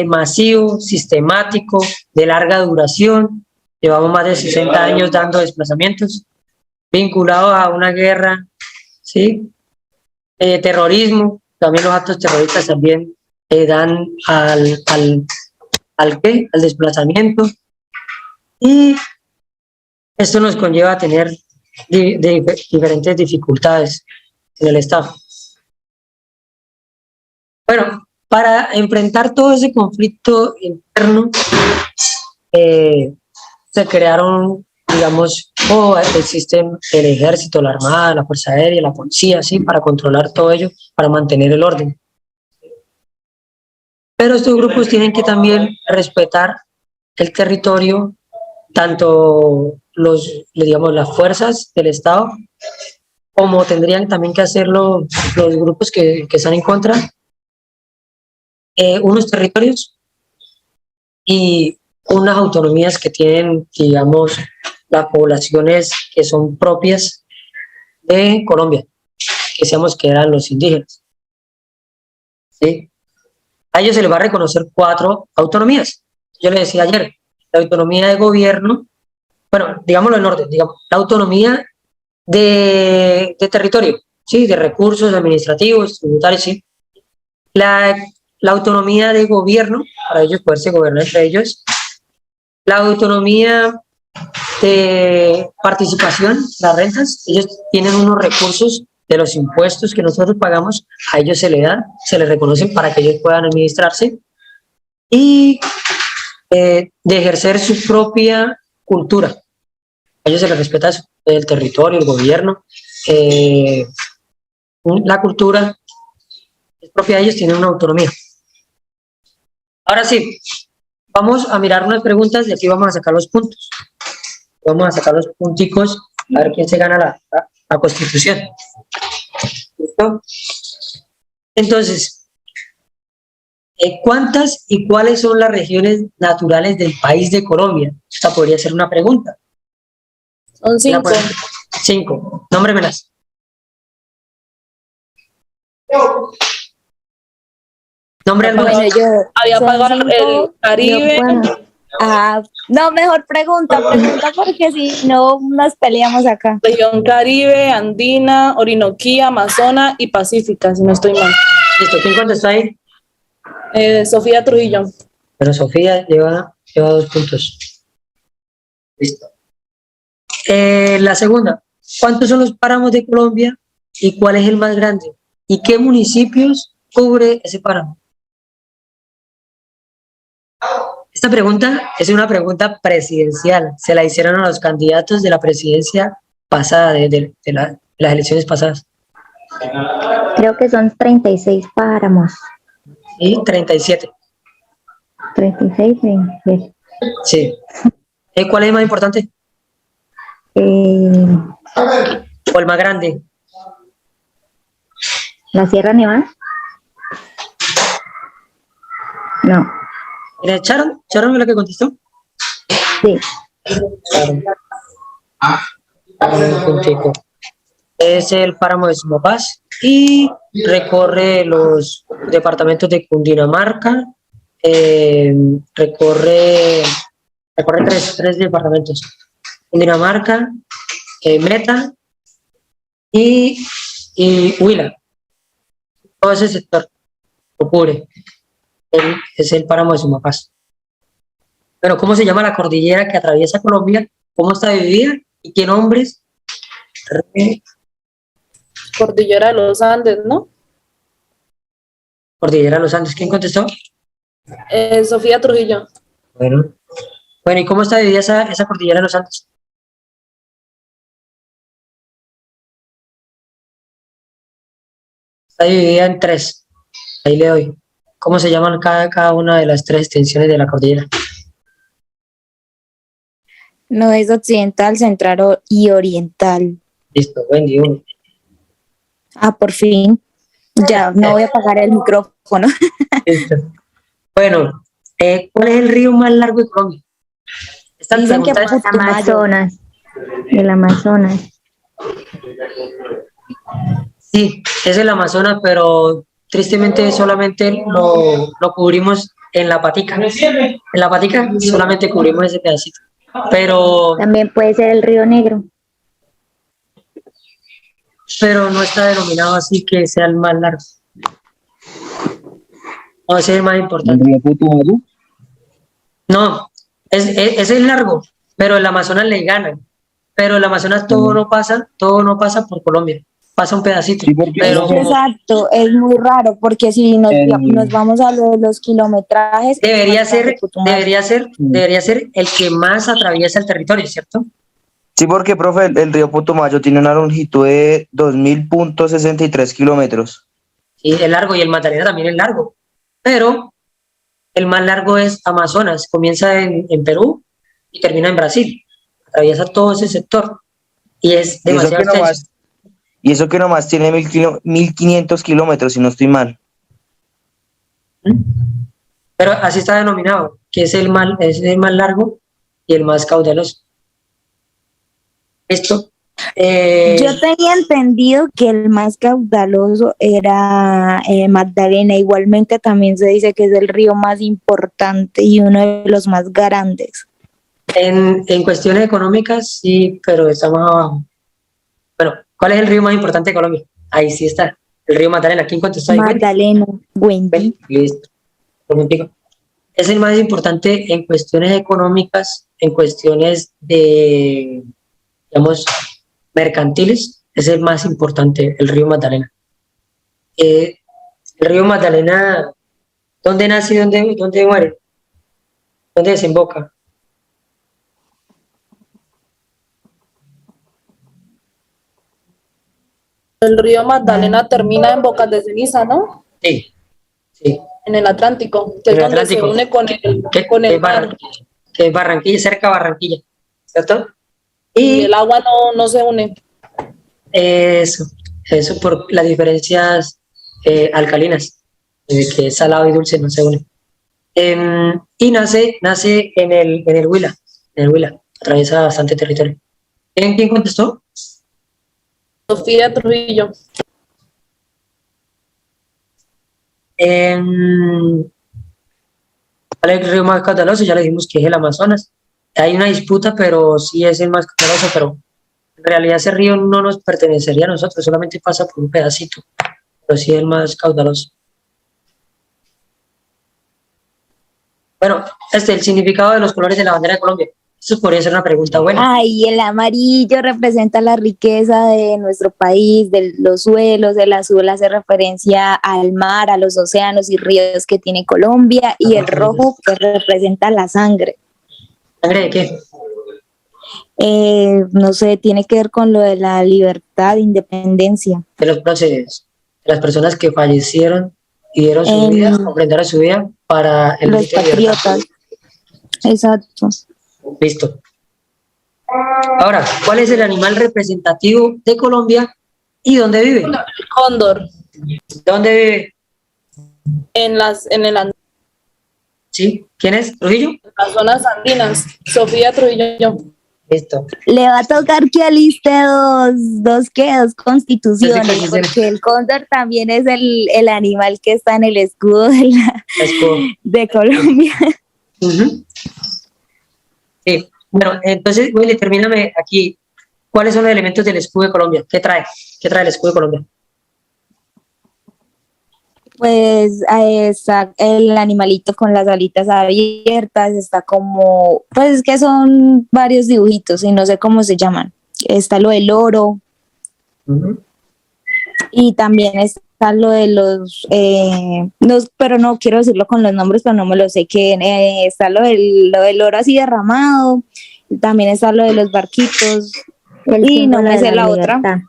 masivo, sistemático, de larga duración. Llevamos más de 60 años dando desplazamientos vinculados a una guerra, ¿sí? Terrorismo, también los actos terroristas también dan al desplazamiento. Y esto nos conlleva a tener diferentes dificultades en el Estado. Bueno, para enfrentar todo ese conflicto interno, se crearon, digamos, existen el ejército, la armada, la fuerza aérea, la policía, ¿sí? Para controlar todo ello, para mantener el orden. Pero estos grupos tienen que también respetar el territorio, tanto digamos, las fuerzas del Estado, como tendrían también que hacerlo los grupos que están en contra, unos territorios y unas autonomías que tienen, digamos, las poblaciones que son propias de Colombia, que decíamos que eran los indígenas. ¿Sí? A ellos se les va a reconocer 4 autonomías. Yo les decía ayer, la autonomía de gobierno, bueno, digámoslo en orden, digamos, la autonomía de territorio, ¿sí? De recursos administrativos, tributarios, ¿sí? La autonomía de gobierno, para ellos poderse gobernar entre ellos, la autonomía de participación, las rentas, ellos tienen unos recursos de los impuestos que nosotros pagamos, a ellos se les dan, se les reconocen para que ellos puedan administrarse, y de ejercer su propia cultura. A ellos se les respeta eso, el territorio, el gobierno, la cultura es propia de ellos, tienen una autonomía. Ahora sí, vamos a mirar unas preguntas y aquí vamos a sacar los puntos. Vamos a sacar los punticos a ver quién se gana la Constitución. ¿Listo? Entonces, ¿cuántas y cuáles son las regiones naturales del país de Colombia? Esta podría ser una pregunta. Son 5. 5. Nómbremelas. Nombre algunas. Bueno, yo Había son pagado el 5, Caribe. no, mejor pregunta porque si no nos peleamos acá. Región Caribe, Andina, Orinoquía, Amazona y Pacífica, si no estoy mal. Listo, ¿quién contestó ahí? Sofía Trujillo. Pero Sofía lleva 2 puntos. Listo. La segunda, ¿cuántos son los páramos de Colombia y cuál es el más grande? ¿Y qué municipios cubre ese páramo? Esta pregunta es una pregunta presidencial. Se la hicieron a los candidatos de la presidencia pasada, de las elecciones pasadas. Creo que son 36 páramos. Y 37. 36, Sí. ¿Cuál es el más importante? eh, ¿O el más grande? ¿La Sierra Nevada? No, ¿Era Sharon? ¿Sharon es la que contestó? sí. Sharon. Un puntico. Es el páramo de Sumapaz y recorre los departamentos de Cundinamarca, recorre 3 departamentos: Cundinamarca, Meta y Huila. Todo ese sector lo cubre. Es el páramo de Sumapaz. Pero ¿cómo se llama la cordillera que atraviesa Colombia? ¿Cómo está dividida? ¿Y qué nombres? Cordillera de los Andes, ¿no? Cordillera de los Andes. ¿Quién contestó? Sofía Trujillo. Bueno, ¿y cómo está dividida esa cordillera de los Andes? Está dividida en 3. Ahí le doy. ¿Cómo se llaman cada una de las tres extensiones de la cordillera? No es occidental, central y oriental. Listo, Wendy, uno. Ah, por fin. Ya, no voy a apagar el micrófono. Listo. Bueno, ¿cuál es el río más largo de Colombia? Esta Dicen que pregunta es... Putumayo. Amazonas, el Amazonas. Sí, es el Amazonas, pero tristemente solamente lo cubrimos en la patica. En la patica solamente cubrimos ese pedacito. Pero También puede ser el Río Negro. no está denominado así que sea el más largo. No, ese es el más ¿El importante. río Putumayo? No, ese es largo, pero el Amazonas le gana. Pero el Amazonas todo no pasa por Colombia, pasa un pedacito. Sí, porque Pero Es no, exacto, es muy raro, porque si nos, El- nos vamos a lo de los kilometrajes, debería es más grande ser, Putumayo. debería ser el que más atraviesa el territorio, ¿cierto? Sí, porque, profe, el río Putumayo tiene una longitud de 2000.63 kilómetros. Sí, es largo y el Magdalena también es largo. Pero el más largo es Amazonas, comienza en Perú y termina en Brasil. Atraviesa todo ese sector y es Y eso demasiado que extenso. nomás tiene 1500 kilómetros, si no estoy mal. Pero así está denominado, que es el más largo y el más caudaloso. ¿Listo? Yo tenía entendido que el más caudaloso era Magdalena. Igualmente también se dice que es el río más importante y uno de los más grandes. En cuestiones económicas, sí, pero está más abajo. Bueno, ¿cuál es el río más importante de Colombia? Ahí sí está, el río Magdalena. ¿Quién contestó ahí? Magdalena, Wendy. Listo. Preguntico. Es el más importante en cuestiones económicas, en cuestiones de, digamos, mercantiles, es el más importante, el río Magdalena. El río Magdalena, ¿dónde nace y dónde muere? ¿Dónde desemboca? El río Magdalena termina en Bocas de Ceniza, ¿no? Sí, sí. En el Atlántico, que En es el donde Atlántico. se une con Que el es mar. Barranquilla, que es Barranquilla, cerca de Barranquilla, ¿cierto? Y Y el agua no se une. eso por las diferencias alcalinas, que es salado y dulce no se unen. Y nace en el Huila, atraviesa bastante territorio. ¿Quién contestó? Sofía Trujillo. ¿Cuál es el río más caudaloso? Ya le dijimos que es el Amazonas. Hay una disputa, pero sí es el más caudaloso, pero en realidad ese río no nos pertenecería a nosotros, solamente pasa por un pedacito, pero sí es el más caudaloso. Bueno, el significado de los colores de la bandera de Colombia. Eso podría ser una pregunta buena. Ay, el amarillo representa la riqueza de nuestro país, de los suelos, el azul hace referencia al mar, a los océanos y ríos que tiene Colombia, y el rojo que representa la sangre. ¿Sangre de qué? No sé, tiene que ver con lo de la libertad, independencia. De los próceres, de las personas que fallecieron y dieron su vida, ofrendaron su vida para el Los grito de libertad. patriotas. Exacto. Listo. Ahora, ¿cuál es el animal representativo de Colombia y dónde vive? El cóndor. ¿Dónde vive? En las ¿Sí? ¿Quién es? ¿Trujillo? zonas andinas. Sofía Trujillo. Listo. Le va a tocar que aliste dos constituciones, Dos constituciones. porque el cóndor también es el animal que está en el escudo de Colombia. Uh-huh. Sí. Bueno, entonces, Willy, termíname aquí. ¿Cuáles son los elementos del escudo de Colombia? ¿Qué trae? ¿Qué trae el escudo de Colombia? Pues está el animalito con las alitas abiertas, está como, pues es que son varios dibujitos y no sé cómo se llaman. Está lo del oro, Uh-huh. y también está lo de pero no quiero decirlo con los nombres, pero no me lo sé, que está lo del oro así derramado, también está lo de los barquitos, El y no símbolo me de sé la libertad. otra.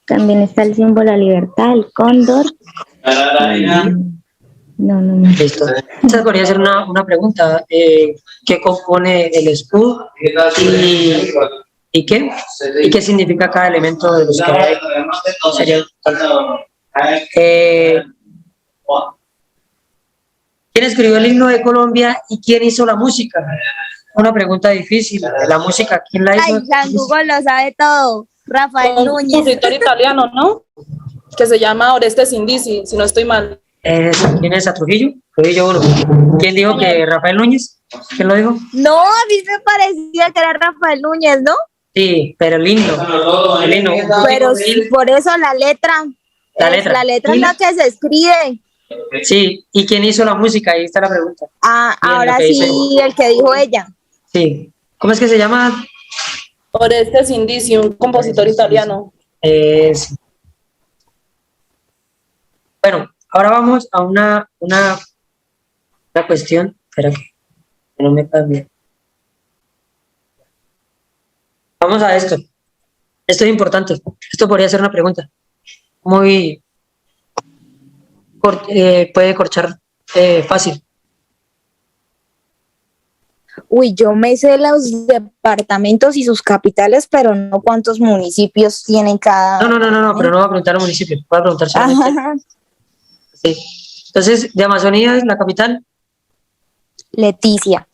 También está el símbolo de la libertad, el cóndor. No. Listo. Esa podría ser una pregunta. ¿Qué compone el escudo y qué? ¿Y qué significa cada elemento de los que hay? Sería- Eh, ¿Quién escribió el himno de Colombia y quién hizo la música? Una pregunta difícil. La música, ¿quién la hizo? Ay, San Google lo sabe todo. Rafael Un Núñez. compositor italiano, ¿no? Que se llama Orestes Sindici, si no estoy mal. ¿Quién es? ¿A Trujillo? Trujillo uno. ¿Quién dijo que Rafael Núñez? ¿Quién lo dijo? No, a mí me parecía que era Rafael Núñez, ¿no? Sí, pero el himno. El himno. Pero sí, por eso la letra. La letra. La letra es la que se escribe. Sí, ¿y quién hizo la música? Ahí está la pregunta. Ah, Bien, ahora lo que dice. sí, el que dijo ella. Sí. ¿Cómo es que se llama? Orestes Sindici, un compositor italiano. Sí. Bueno, ahora vamos a una cuestión. Espera que no me cambie. Vamos a esto. Esto es importante. Esto podría ser una pregunta. Muy puede corchar fácil. Uy, yo me sé los departamentos y sus capitales, pero no cuántos municipios tienen cada. No, pero no voy a preguntar al municipio. Voy a preguntar solamente. Ajá. Sí. Entonces, de Amazonía es la capital. Leticia.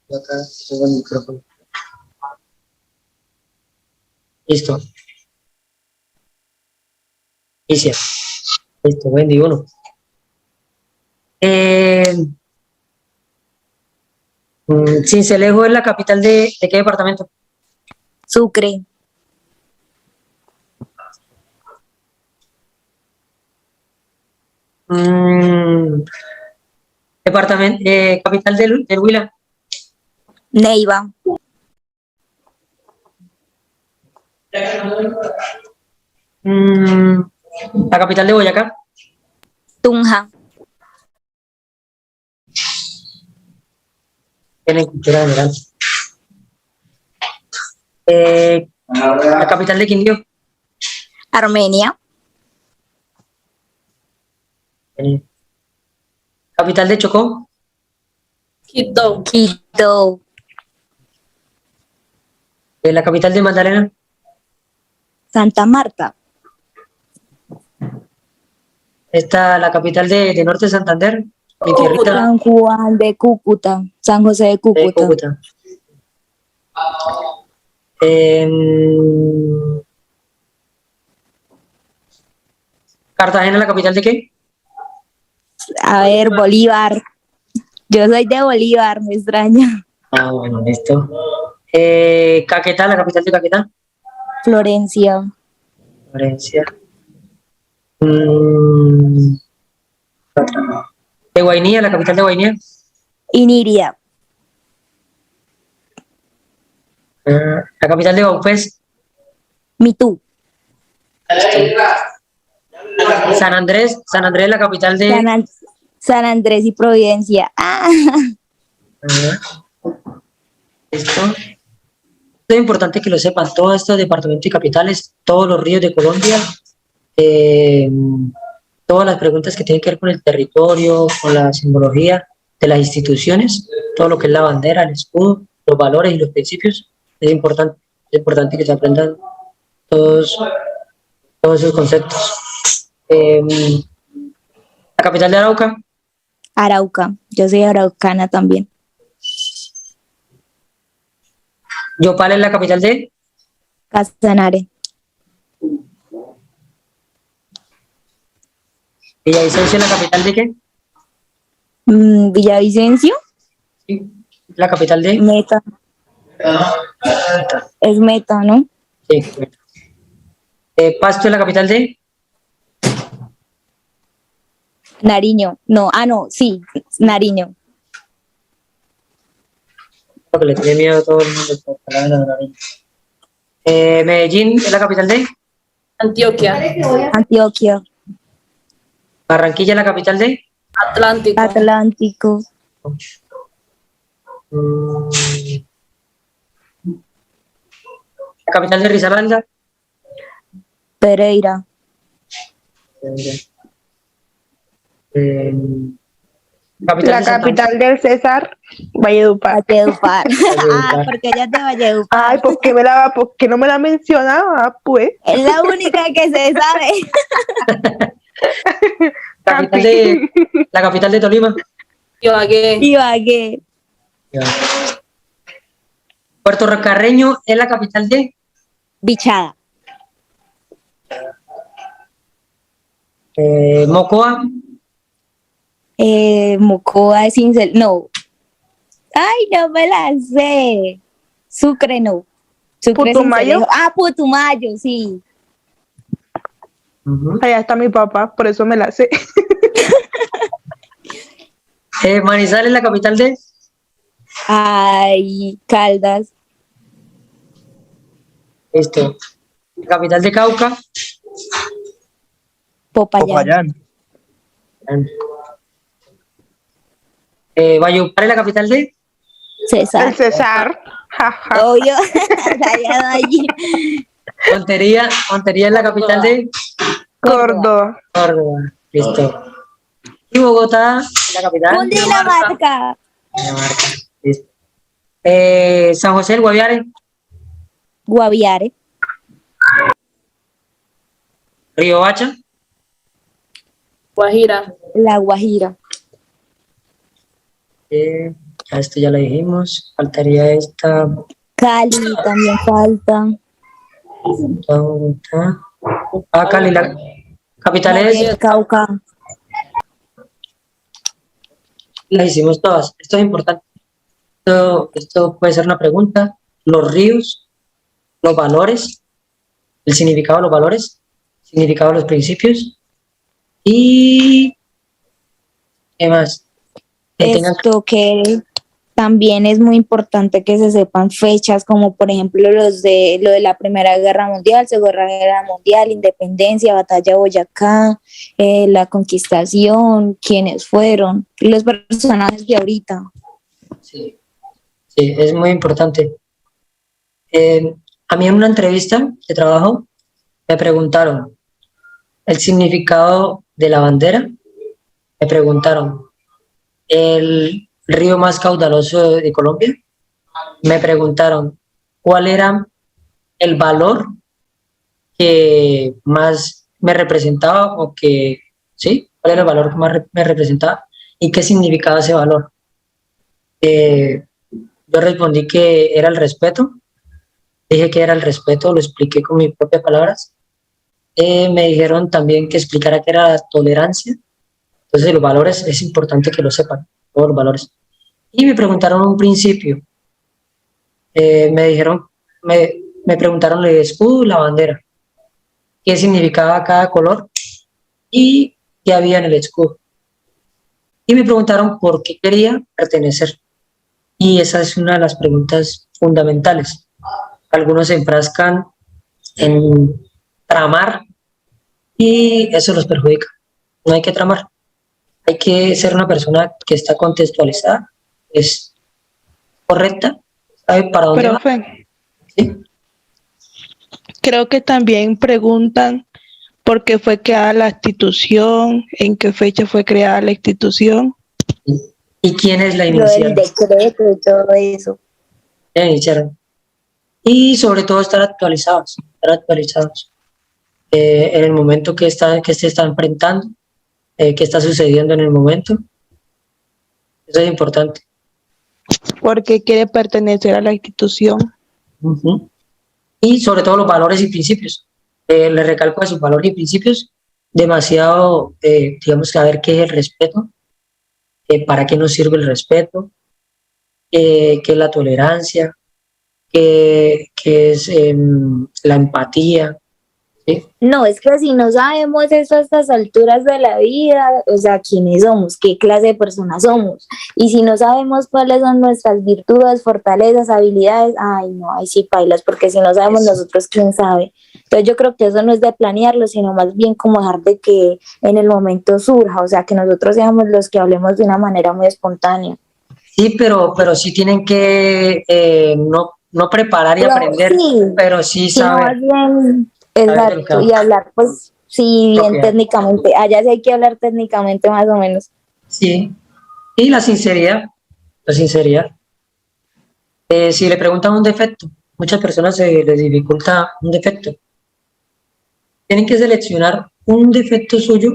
Acá tengo el micrófono. Listo. Inicia. Listo, Wendy, uno. Sincelejo es la capital de qué departamento? Sucre. Departamento, capital del Huila. Neiva. La capital de Boyacá. Tunja. Tienen cultura general. La capital de Quindío. Armenia. Capital de Chocó. Quito. Quito. La capital de Magdalena. Santa Marta. Está la capital de Norte de Santander. Mi tierrita San Juan de Cúcuta. San José de de Cúcuta. Cúcuta. Cartagena, ¿la capital de qué? A ver, Bolívar. Yo soy de Bolívar, me extraña. Ah, bueno, listo. Caquetá, ¿la capital de Caquetá? Florencia. Florencia. De Guainía, ¿la capital de Guainía? Iniria. La capital de Baupés. Mitú. San Andrés, la capital de... San Andrés y Providencia. Ah. Esto es importante que lo sepan, todos estos departamentos y capitales, todos los ríos de Colombia, todas las preguntas que tienen que ver con el territorio, con la simbología de las instituciones, todo lo que es la bandera, el escudo, los valores y los principios, es importante que se aprendan todos esos conceptos. La capital de Arauca. Arauca. Yo soy araucana también. Yopal es la capital de... Casanare. Villavicencio es la capital de qué? Villavicencio. Sí, la capital de... Meta. Es Meta, ¿no? Sí. Pasto es la capital de... Nariño. No, sí, Nariño. Lo que le tiene miedo a todo el mundo por palabra de Nariño. Medellín es la capital de... Antioquia. Antioquia. Barranquilla es la capital de... Atlántico. Atlántico. La capital de Risaralda. Pereira, Eh, capital La de Santa capital del César, Valledupar. Valledupar. Ah, Valledupar. porque ella es de Valledupar. Ay, ¿por qué no me la mencionaba? Pues, Es la única que se sabe. Capital Campi. la capital de Tolima. Ibagué. Ibagué, Puerto Ricarreño es la capital de Bichada, Mocoa. Mocoa de Cincel, no. Ay, no me la sé. Sucre, no. Sucre, ¿Putumayo? Sincelejo. Ah, Putumayo, sí. Ujú. Allá está mi papá, por eso me la sé. Manizales es la capital de Ay, Caldas, la capital de Cauca. Popayán, Popayán. Valledupar es la capital de El César. César. Jaja. Obvio, allá no allí. Montería. Montería es la capital de Córdoba. Córdoba. Listo. Y Bogotá es la capital. Cundinamarca, Dinamarca. Listo. San José del Guaviare. Guaviare, Río Hacha. Guajira. La Guajira, Ya esto ya lo dijimos. Faltaría esta. Cali también falta. Bogotá. Cali, la capital es. Cauca, Las hicimos todas. Esto es importante. Esto puede ser una pregunta. Los ríos, los valores, el significado de los valores, significado de los principios y ¿qué más? Que tengan esto que también es muy importante que se sepan fechas, como por ejemplo lo de la Primera Guerra Mundial, Segunda Guerra Mundial, Independencia, Batalla de Boyacá, la Conquistación, quiénes fueron, los personajes de ahorita. Sí, sí, es muy importante. A mí en una entrevista de trabajo me preguntaron el significado de la bandera, me preguntaron el río más caudaloso de Colombia, me preguntaron cuál era el valor que más me representaba o que, sí, cuál era el valor que más me representaba y qué significaba ese valor. Yo respondí que era el respeto, dije que era el respeto, lo expliqué con mis propias palabras. Me dijeron también que explicara qué era la tolerancia. Entonces los valores es importante que lo sepan, todos los valores. Y me preguntaron un principio, me dijeron, me preguntaron el escudo y la bandera, qué significaba cada color y qué había en el escudo. Y me preguntaron por qué quería pertenecer. Y esa es una de las preguntas fundamentales. Algunos se enfrascan en tramar y eso los perjudica. No hay que tramar. Hay que ser una persona que está contextualizada, es correcta, sabe para dónde va. Profe, ¿Sí? creo que también preguntan por qué fue creada la institución, en qué fecha fue creada la institución. ¿Y quiénes la Lo del iniciaron? decreto y todo eso. Iniciaron. Y sobre todo estar actualizados, en el momento que se está enfrentando, qué está sucediendo en el momento. Eso es importante. Porque quiere pertenecer a la institución. Uh-huh. Y sobre todo los valores y principios. Le recalco de sus valores y principios demasiado, digamos, que a ver qué es el respeto, para qué nos sirve el respeto, qué es la tolerancia, qué es la empatía. ¿Sí? No, es que si no sabemos eso a estas alturas de la vida, o sea, quiénes somos, qué clase de personas somos, y si no sabemos cuáles son nuestras virtudes, fortalezas, habilidades, ay no, ahí sí pailas, porque si no sabemos Eso. nosotros, quién sabe. Entonces yo creo que eso no es de planearlo, sino más bien como dejar de que en el momento surja, o sea, que nosotros seamos los que hablemos de una manera muy espontánea. Sí, pero sí tienen que no preparar y Pero aprender, sí, pero sí sino saber. más bien Exacto, y hablar, pues, sí, bien Ok. técnicamente. Allá sí hay que hablar técnicamente más o menos. Sí. Y la sinceridad, la sinceridad. Si le preguntan un defecto, muchas personas se les dificulta un defecto. Tienen que seleccionar un defecto suyo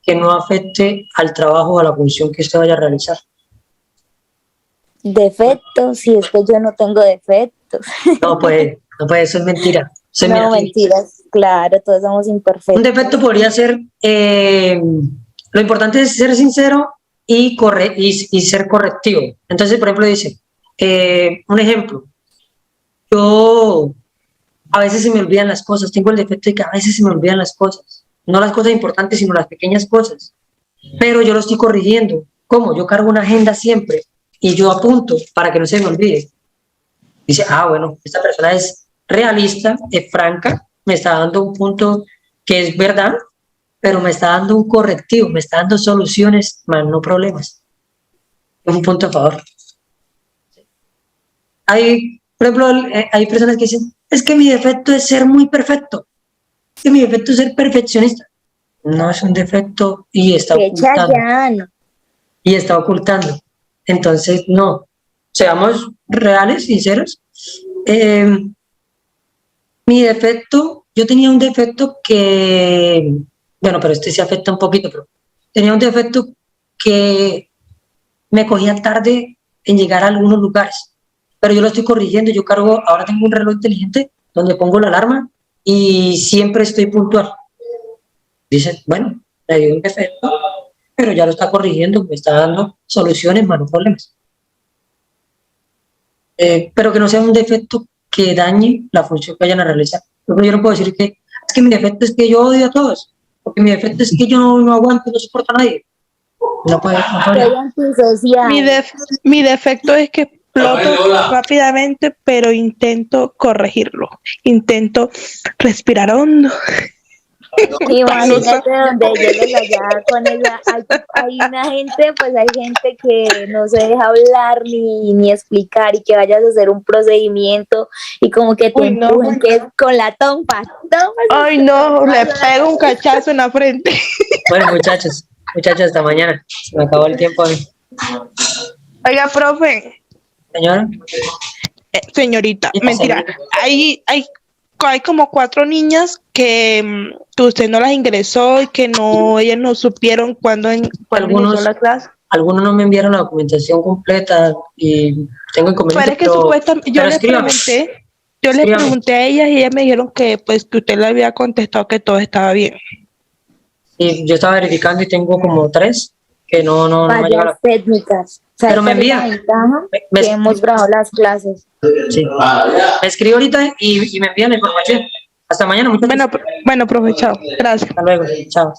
que no afecte al trabajo o a la función que usted vaya a realizar. Defectos, si es que yo no tengo defectos. No puede, eso es mentira. Eso es No, mentira. mentiras, claro, todos somos Un imperfectos. defecto podría ser, lo importante es ser sincero y ser correctivo. Entonces, por ejemplo, dice, un ejemplo, yo a veces se me olvidan las cosas, tengo el defecto de que a veces se me olvidan las cosas, no las cosas importantes, sino las pequeñas cosas, pero yo lo estoy corrigiendo. ¿Cómo? Yo cargo una agenda siempre y yo apunto para que no se me olvide. Dice, bueno, esta persona es realista, es franca, me está dando un punto que es verdad, pero me está dando un correctivo, me está dando soluciones, más no problemas. Es un punto a favor. Por ejemplo, hay personas que dicen, es que mi defecto es ser muy perfecto, es que mi defecto es ser perfeccionista. No es un defecto ¡Qué Chayanne! y está ocultando. Entonces, no, seamos reales, sinceros. Eh, Mi defecto, yo tenía un defecto que, bueno, pero este se afecta un poquito, pero tenía un defecto que me cogía tarde en llegar a algunos lugares, pero yo lo estoy corrigiendo, yo cargo, ahora tengo un reloj inteligente donde pongo la alarma y siempre estoy puntual. Dicen, bueno, le dio un defecto, pero ya lo está corrigiendo, me está dando soluciones, más no problemas. Pero que no sea un defecto que dañe la función que vayan a realizar. Por ejemplo, yo no puedo decir que es que mi defecto es que yo odio a todos, porque mi defecto es que yo no aguanto, no soporto a nadie. No puede, no puede. Soy antisocial. Mi defecto es que exploto rápidamente, pero intento corregirlo. Intento respirar hondo. Imagínate donde llegues allá con esa, hay una gente, pues hay gente que no se deja hablar ni explicar y que vayas a hacer un procedimiento y como que te Uy, no. empujen que es con la trompa. Ay, no, le pego un cachazo en la frente. Bueno, muchachos, hasta mañana. Se me acabó el tiempo hoy. Oiga, profe, Señora, señorita, ¿qué pasa, mentira. señorita? Hay como 4 niñas que usted no las ingresó y que no, ellas no supieron cuándo ingresó la clase. Algunos no me enviaron la documentación completa y tengo Pero inconvenientes, es que supuestamente yo pero les escríbame. pregunté a ellas y ellas me dijeron que pues que usted le había contestado que todo estaba bien. Y yo estaba verificando y tengo como 3 que no me ha llegado. Fallas técnicas. Pero me ¿Sabes cuál es la envía. ventaja? Me- Que hemos grabado las clases. Sí. Me escribe ahorita y me envían la información. Hasta mañana, muchachos. Bueno, profe, chao. Gracias. Hasta luego. Chao.